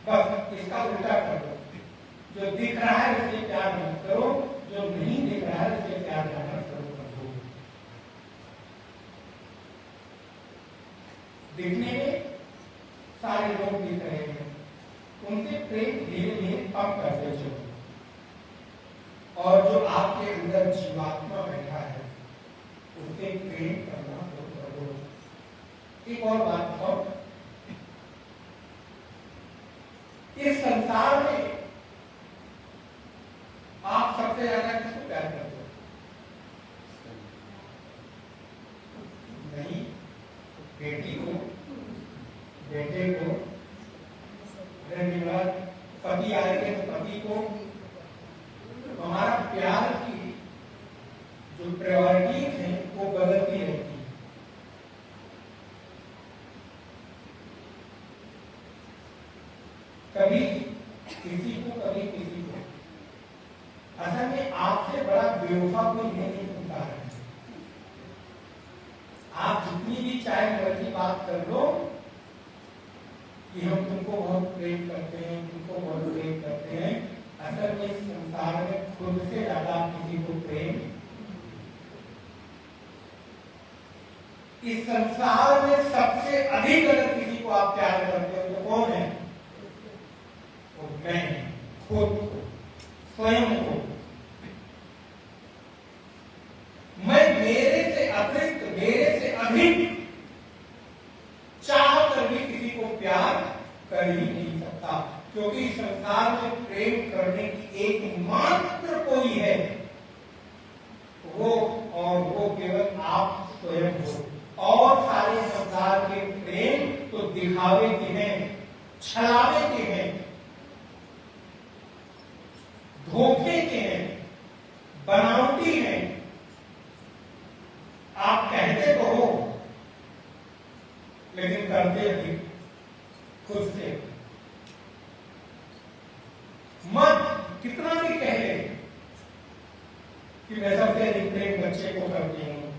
बस इसका उल्टा कर दो। जो दिख रहा है उससे प्यार मत करो, जो नहीं दिख रहा है उससे प्यार करना शुरू कर दो। दिखने में सारे लोग दिख रहे हैं, उनसे प्रेम धीरे धीरे कम करते चलो, और जो आपके अंदर जीवात्मा बैठा है उससे प्रेम करना शुरू कर दो। एक और बात बताओ, इस संसार में आप सबसे ज्यादा किसको प्यार करते हो? नहीं, बेटी को, बेटे को, पति आएंगे तो पति को। हमारा प्यार की जो प्रायोरिटीज है वो बदलती रहती है। कभी किसी को, कभी किसी को। असल में आपसे बड़ा बेवफा कोई नहीं होता है। आप जितनी भी चाहे मर्जी बात कर लो कि हम तुमको बहुत प्रेम करते हैं, तुमको बहुत प्रेम करते हैं, असल में इस संसार में खुद से ज्यादा किसी को प्रेम, इस संसार में सबसे अधिक अगर किसी को आप प्यार करते हो तो कौन है? वो मैं, खुद को, स्वयं को। मैं मेरे से अतिरिक्त, मेरे से अधिक चाह कर भी किसी को प्यार कर ही नहीं सकता, क्योंकि संसार में प्रेम करने की एकमात्र कोई है, वो और वो केवल आप स्वयं हो। और सारे संसार के प्रेम तो दिखावे के हैं, छलावे के हैं, धोखे के हैं, बनावटी हैं। आप कहते तो हो लेकिन करते अधिक खुद से। मत कितना भी कह ले कि मैं सबसे अधिक प्रेम बच्चे को करती हूं,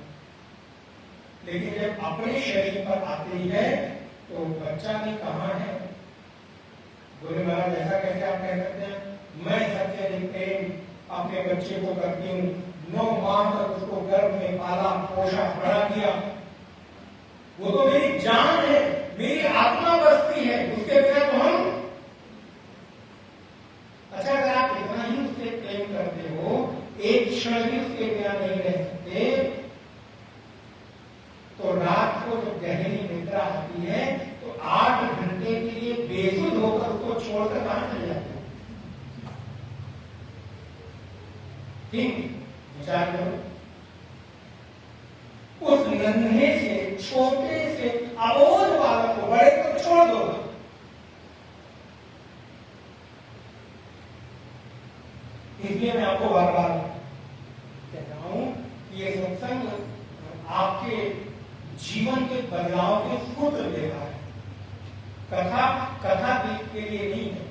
लेकिन जब अपने शरीर पर आती है तो बच्चा भी कहां है। बोले महाराज ऐसा कैसे आप कह सकते हैं, मैं सबसे अधिक प्रेम अपने बच्चे को करती हूँ, 9 माह तक उसको गर्भ में पाला पोषा बड़ा किया, वो तो मेरी जान है, मेरी आत्मा बसती है, उसके बिना तो हम। अच्छा अगर आप इतना ही उससे प्रेम करते हो, एक क्षण भी उसके बिना नहीं रह सकते, तो रात को जब गहरी निद्रा आती है तो 8 घंटे के लिए बेसुध होकर उसको छोड़कर कहां चले जाते हो। ठीक विचार करो, उस नन्हे से छोटे से अबोध बालक को बड़े को छोड़ दो। इसलिए मैं आपको बार बार कहता हूं कि ये सत्संग आपके जीवन के बदलाव के सूत्र दे रहा है, कथा के लिए नहीं है।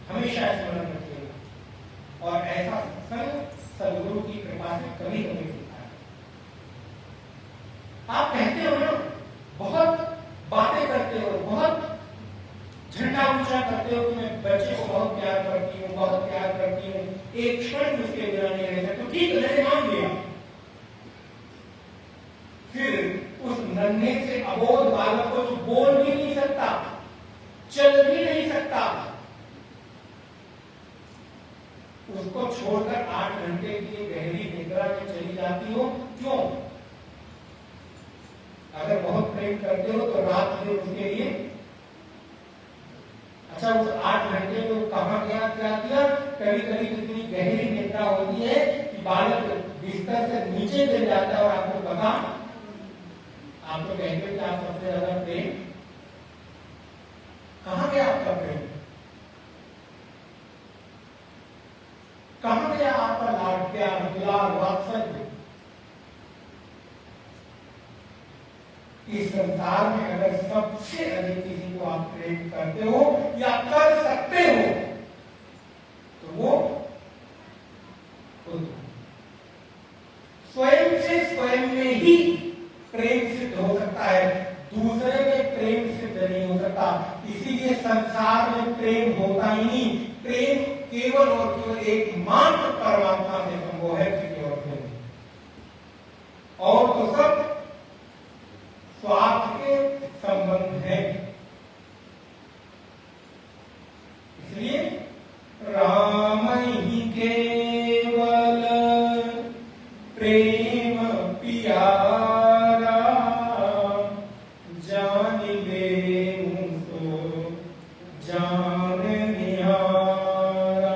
हमेशा स्मरण रखिएगा। और ऐसा सत्संग सदगुरु की कृपा से कभी नहीं मिलता है। आप कहते हो ना, बहुत बातें करते हो, बहुत झंडा ऊंचा करते हो कि मैं बच्चे को बहुत प्यार करती हूँ, बहुत प्यार करती हूँ, एक क्षण उसके बिना नहीं रह सकता। तो ठीक है, मैंने मान लिया। फिर उस नन्हे से अबोध बालक को जो बोल भी नहीं सकता, चल भी नहीं सकता, उसको छोड़कर 8 घंटे की गहरी निद्रा में चली जाती हो, क्यों? अगर बहुत प्रेम करते हो तो रात में उसके लिए। अच्छा उस 8 घंटे में कहां गया, क्या किया? कभी कभी इतनी गहरी निद्रा होती है कि बालक बिस्तर से नीचे गिर जाता है और आपको पता, आप तो कहते हो कि आप सबसे ज्यादा प्रेम, कहां गया आपका प्रेम? कहां गया आपका लाड प्यार दुलार वात्सल्य? इस संसार में अगर सबसे अधिक किसी को आप प्रेम करते हो या कर सकते हो तो वो खुद। स्वयं से स्वयं में ही प्रेम सिद्ध हो सकता है, दूसरे में प्रेम सिद्ध नहीं हो सकता। इसीलिए संसार में प्रेम होता ही नहीं। प्रेम केवल और केवल एकमात्र परमात्मा से संभव है, किसी और से नहीं। और तो सब स्वार्थ के संबंध है। इसलिए राम ही केवल प्रेम पियारा, जान लेऊं तो जान निहारा।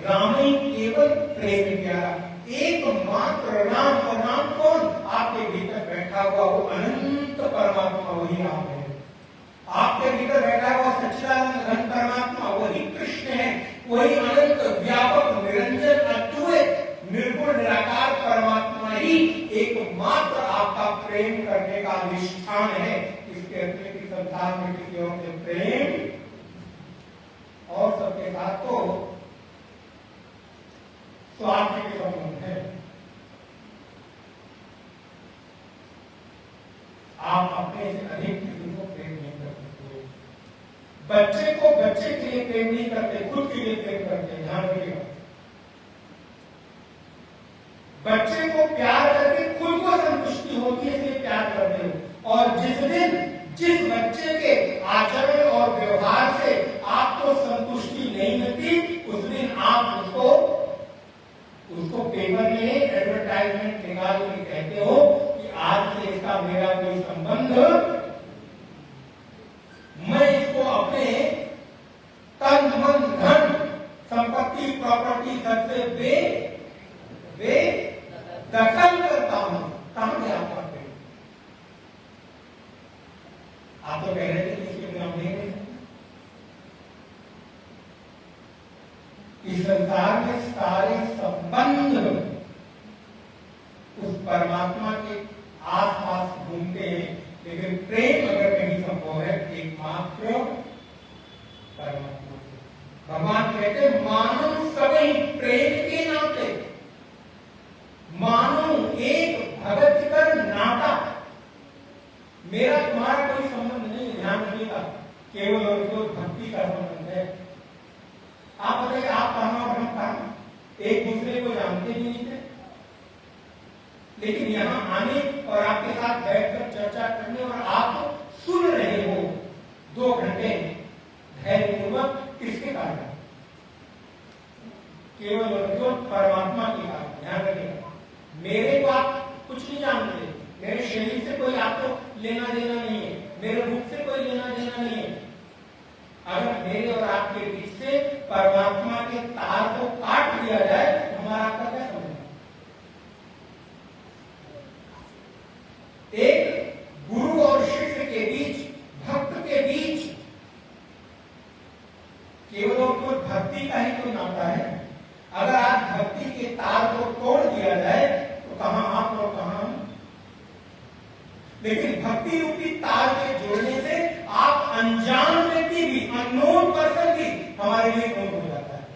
राम ही केवल प्रेम प्यारा, एकमात्र राम। और राम कौन? आपके भीतर बैठा हुआ वो अनंत परमात्मा, वही राम है। आपके भीतर बैठा हुआ सच्चिदानंद घन परमात्मा वही कृष्ण है, वही अनंत व्यापक निरंजन अद्वैत निर्गुण निराकार परमात्मा ही एकमात्र आपका प्रेम करने का अधिष्ठान है। इसके अतिरिक्त संसार में किसी और से प्रेम, और सबके साथ तो स्वार्थ के संबंध है। आप अपने से अधिक किसी को प्रेम नहीं कर सकते। बच्चे को बच्चे के लिए प्रेम नहीं करते, खुद के लिए प्रेम करते। ध्यान रखिएगा, बच्चे को प्यार करके खुद को संतुष्टि होती है, इसलिए प्यार करते हो। और जिस दिन जिस बच्चे के आचरण और व्यवहार से आपको संतुष्टि नहीं मिलती, उस दिन आप उसको पेपर में एडवर्टाइजमेंट निकाल के कहते हो कि आज से इसका मेरा कोई संबंध, मैं इसको अपने तन मन धन संपत्ति प्रॉपर्टी सबसे बे दखल करता हूं। के आप करते हैं? आप तो कह रहे थे कि इसके बिना हम नहीं रह सकते। इस संसार में सारे संबंध उस परमात्मा के आसपास घूमते हैं, लेकिन प्रेम अगर कहीं संभव है एकमात्र परमात्मा से। भगवान कहते मानो सभी प्रेम के नाते, मानो एक भगत कर नाता। मेरा तुम्हारा कोई संबंध नहीं, ध्यान रखिएगा, केवल और केवल भक्ति का संबंध है। आप बताइए, आप कहां और हम कहां? एक दूसरे को जानते भी नहीं थे, लेकिन यहां आने और आपके साथ बैठकर चर्चा करने और आप सुन रहे हो 2 घंटे धैर्यपूर्वक, किसके कारण? केवल और केवल परमात्मा के कारण। ध्यान रखिएगा, मेरे को आप कुछ नहीं जानते, मेरे शरीर से कोई आपको लेना देना नहीं है, मेरे रूप से कोई लेना देना नहीं है। अगर मेरे और आपके बीच से परमात्मा के तार को काट दिया जाए तो हमारा आपका क्या समझ? एक गुरु और शिष्य के बीच, भक्त के बीच केवल और केवल भक्ति का ही कोई नाता है। अगर आज भक्ति के तार को तोड़ दिया जाए तो कहां आप और कहां हम? लेकिन भक्ति रूपी तार के जोड़ने से आप अनजान व्यक्ति भी, अननोन पर्सन भी हमारे लिए नोन हो जाता है,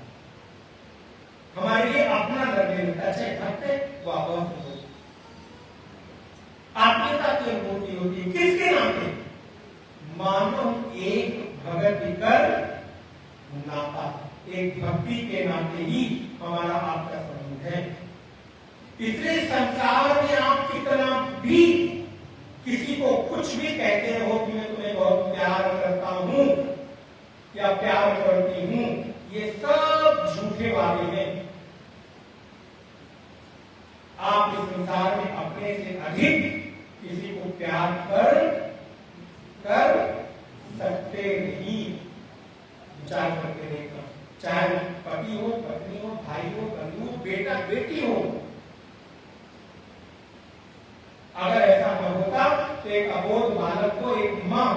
हमारे लिए अपना लगने लगता है। चाहे भक्त है वापस हो, आत्मीयता की अनुभूति होती है। किसके नाते? मानो एक भगत कर नाता, एक भक्ति के नाते ही हमारा आपका संबंध है। इसलिए संसार में आप कितना भी किसी को कुछ भी कहते रहो कि मैं तुम्हें बहुत प्यार करता हूं या प्यार करती हूं, ये सब झूठे वादे हैं। आप इस संसार में अपने से अधिक किसी को प्यार कर सकते नहीं। विचार करके देखना, चाहे पति हो, पत्नी हो, भाई हो, बंधु हो, बेटा बेटी हो। अगर ऐसा न होता तो एक अबोध बालक को एक मां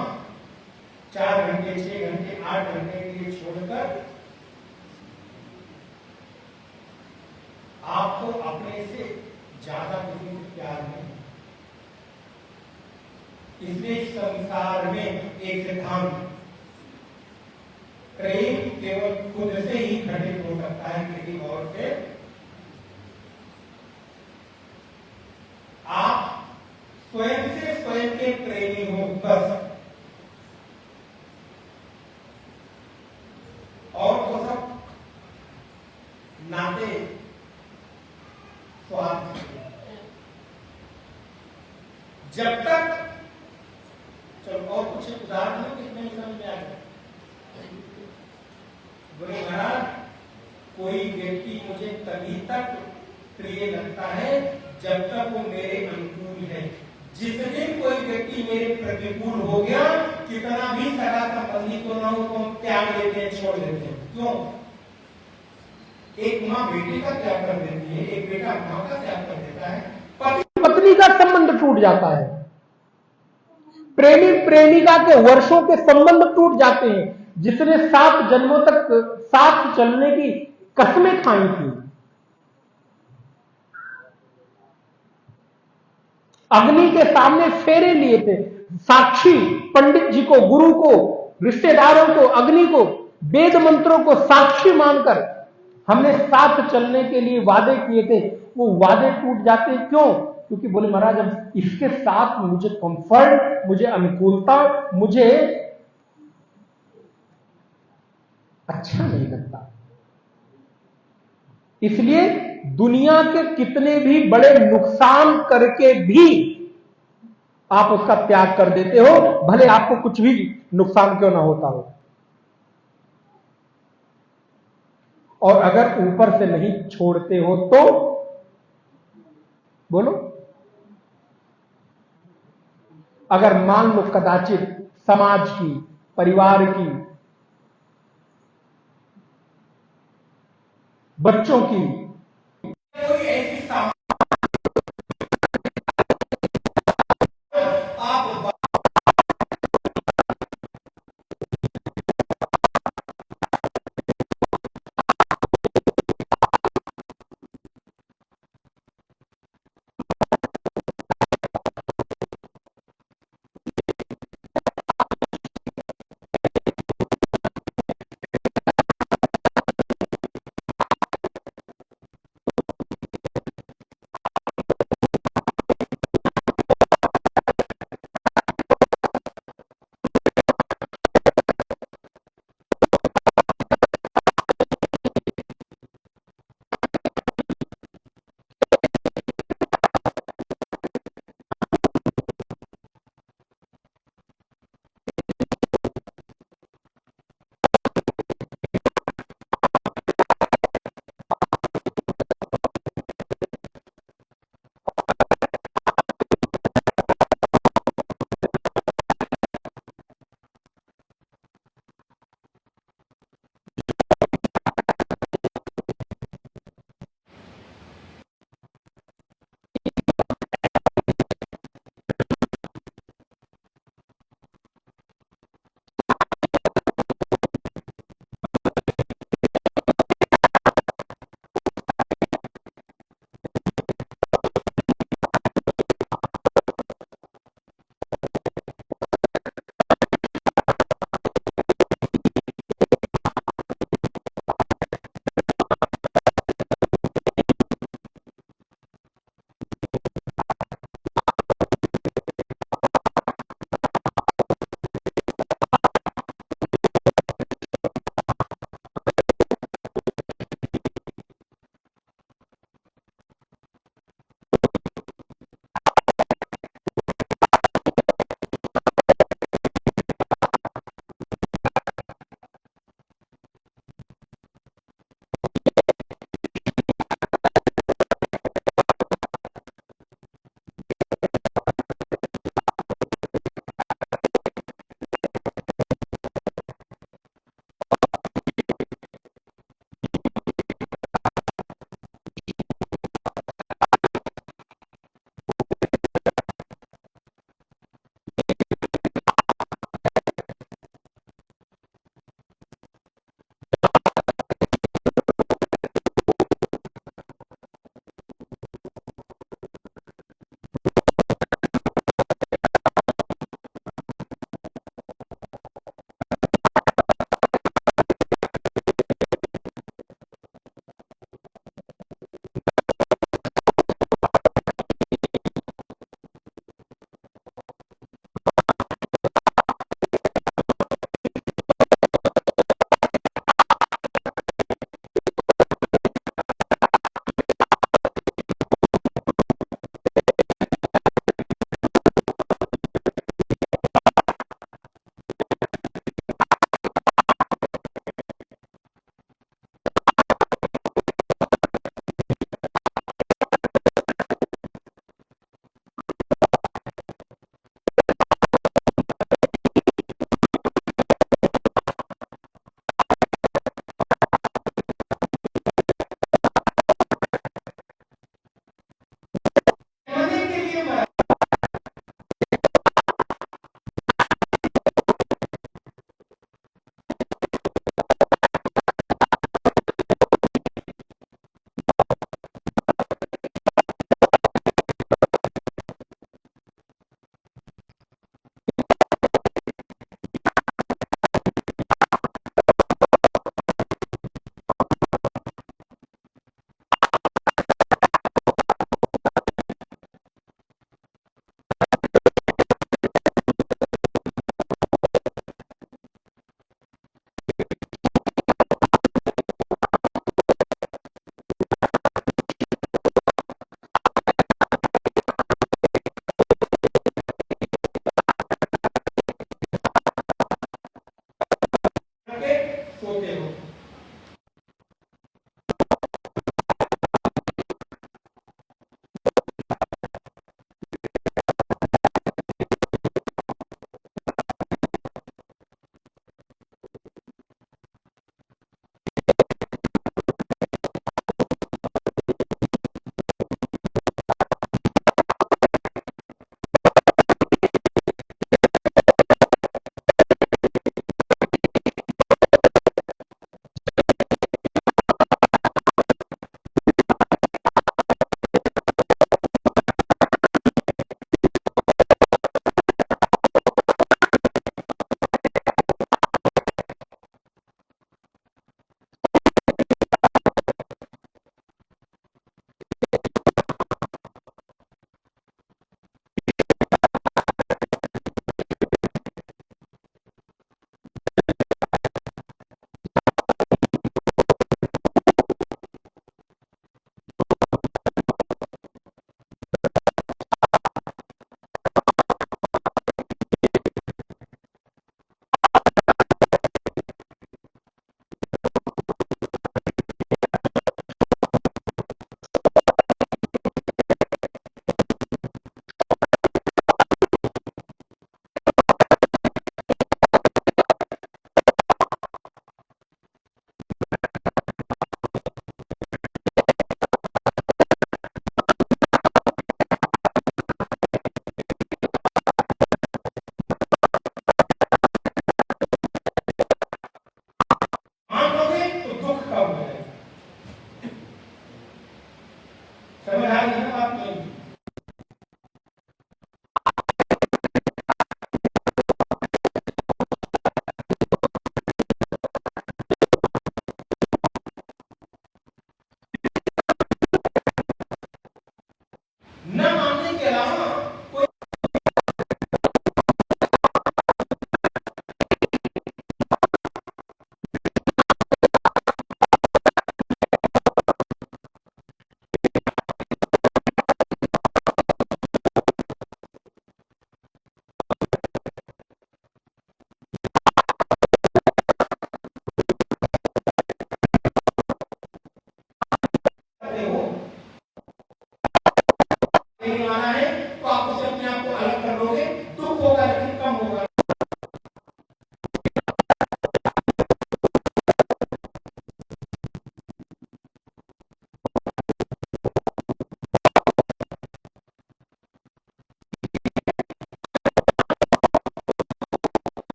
4 घंटे, 6 घंटे, 8 घंटे के लिए छोड़कर आपको अपने से ज्यादा किसी से प्यार नहीं। इसलिए संसार में एक सिद्धांत, प्रेम केवल खुद से ही घटित हो सकता है, किसी और से। आप स्वयं से स्वयं के प्रेमी हो बस, और तो सब नाते स्वार्थ। जब तक, चलो और कुछ उदाहरण हो कितने समझ में आ गया? बोले महाराज, कोई व्यक्ति मुझे तभी तक प्रिय लगता है जब तक वो मेरे अनुकूल है। जिस दिन कोई व्यक्ति मेरे प्रतिकूल हो गया, कितना भी सगा संबंधी तो ना हो, तो त्याग लेते हैं, छोड़ देते हैं। क्यों? एक माँ बेटे का त्याग कर देती है, एक बेटा माँ का त्याग कर देता है, पति पत्नी का संबंध टूट जाता है, प्रेमी प्रेमिका के वर्षों के संबंध टूट जाते हैं, जिसने 7 जन्मों तक साथ चलने की कस्में खाई थी। अग्नि के सामने फेरे लिए थे, साक्षी पंडित जी को, गुरु को, रिश्तेदारों को, अग्नि को, वेद मंत्रों को साक्षी मानकर हमने साथ चलने के लिए वादे किए थे। वो वादे टूट जाते क्यों? क्योंकि बोले महाराज अब इसके साथ मुझे कंफर्ट, मुझे अनुकूलता, मुझे अच्छा नहीं लगता। इसलिए दुनिया के कितने भी बड़े नुकसान करके भी आप उसका त्याग कर देते हो, भले आपको कुछ भी नुकसान क्यों ना होता हो। और अगर ऊपर से नहीं छोड़ते हो तो बोलो, अगर मान लो कदाचित समाज की, परिवार की, बच्चों की कोई ऐसी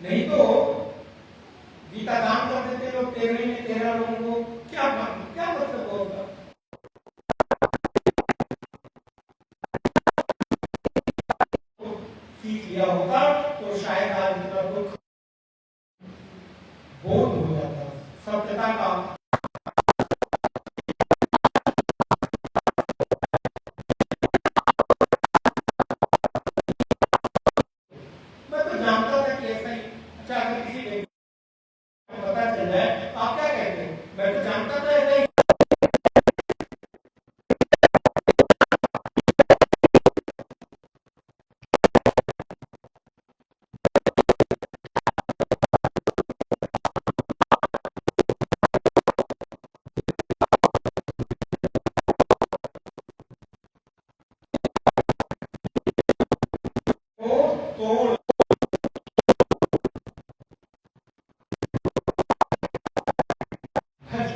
नहीं तो गीता दान कर देते लोग 13 में 13 लोगों को, क्या मतलब होगा? सीख लिया होता तो शायद आज इतना दुख बोध हो जाता। सत्यता का मैं तो जानता था कि ऐसा ही। अच्छा, अगर किसी पता चल जाए आप क्या कहते हैं? मैं तो जानता था ऐसा ही।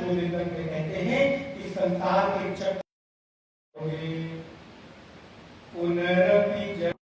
तो कहते हैं कि संसार के चक्र में पुनरपि जन्म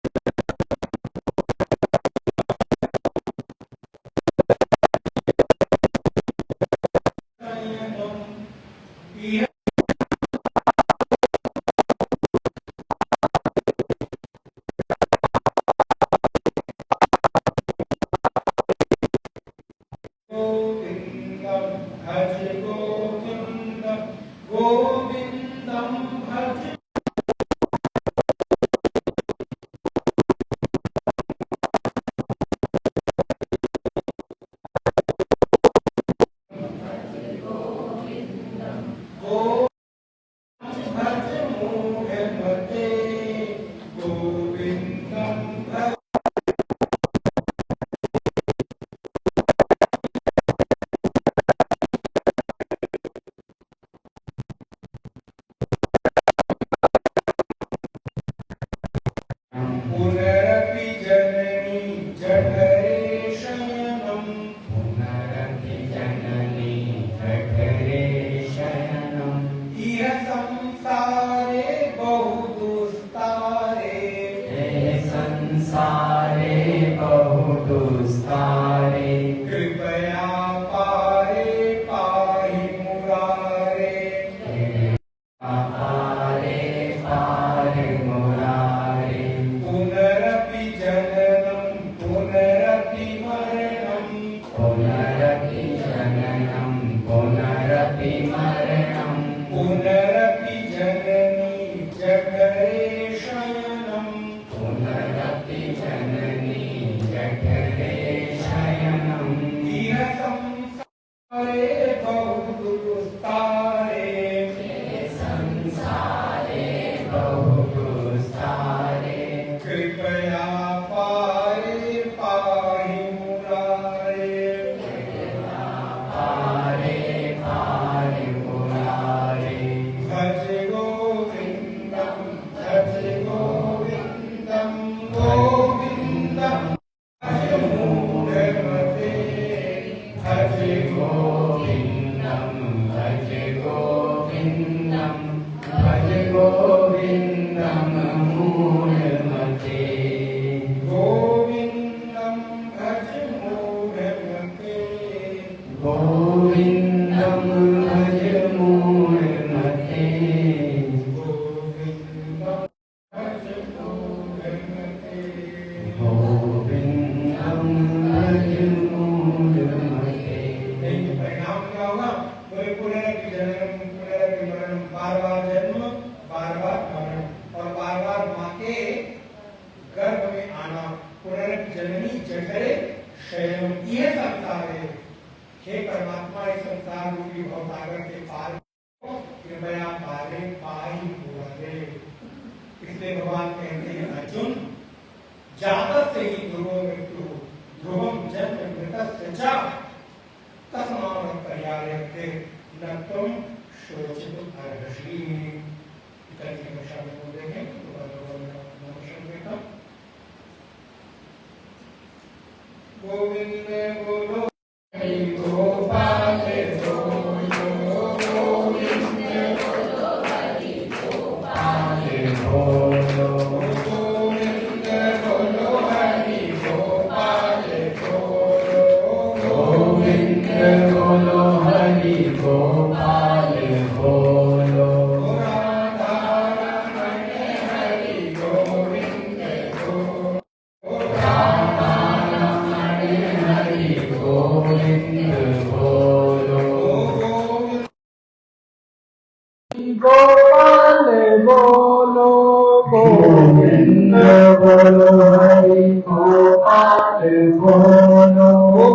बोलो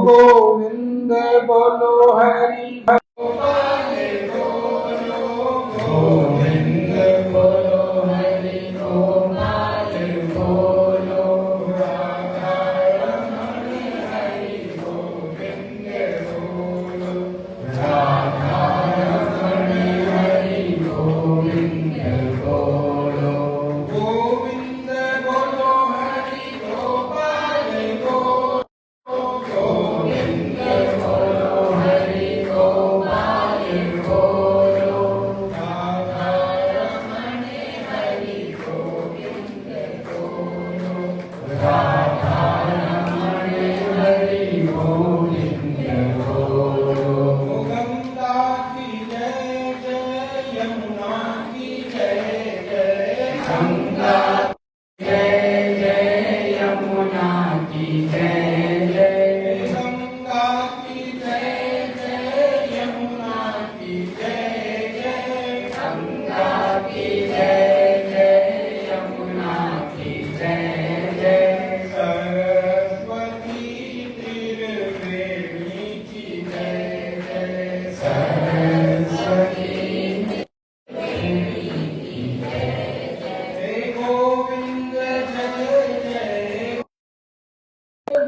गोविंद बोलो हरि गोविंद बोलो हरि गोपाल बोलो राधा रमण हरि गोविंद बोलो राधा रमण हरि गोविंद बोलो गोविंद बोलो हरि गोपाल बोलो गोविंद बोलो हरि गोपाल बोलो राधा रमण हरि गोविंद बोलो राधा रमण हरि गोविंद बोलो गंगा की जय जय यमुना की जय जय गंगा जय जय यमुना की जय जय गंगा की जय जय यमुना की जय जय गंगा की जय जय यमुना की जय जय सरस्वती त्रिवेणी की जय जय सरस्वती जय गोविंद जय जय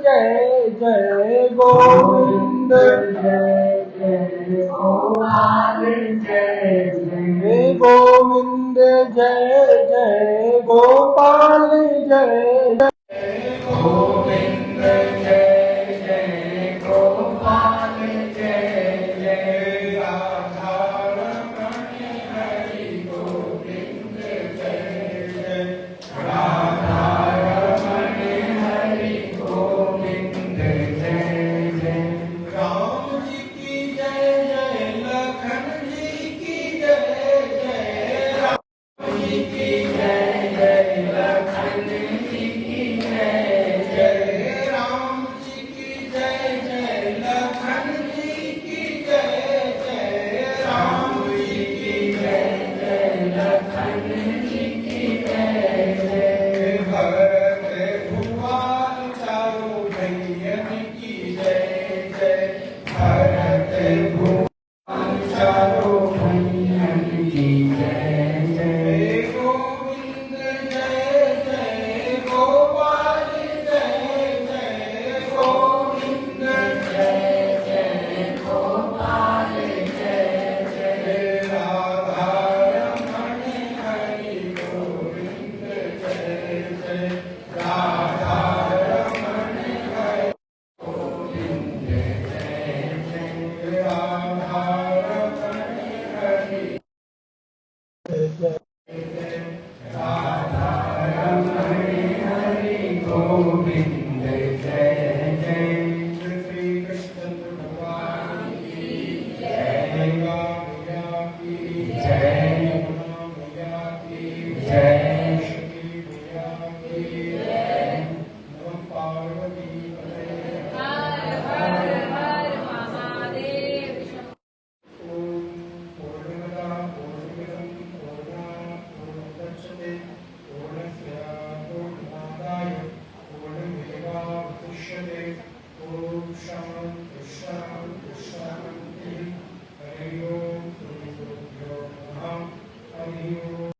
जय जय गोविंद जय जय गोपाल जय जय गोविंद जय जय गोपाल जय जय गोविंद जय जय गोपाल जय जय राधा रमण हरि गोविंद जय जय राधा रमण हरि गोविंद जय जय राम जी की जय जय लखन जी की जय जय राम जी की जय जय लखन जी की जय जय राम जी की जय जय लखन जी की जय जय राम जी की जय जय लखन जी की जय जय भरत भुवन चारों भैयन की जय जय भरत भुवन चारों भैयन की जय जय गोविंद जय जय गोपाल जय जय गोविंद जय जय गोपाल जय जय राधा रमण हरि गोविंद जय जय राधा रमण हरि गोविंद जय जय राधा रमण हरि जय राधा रमण हरि गोविंद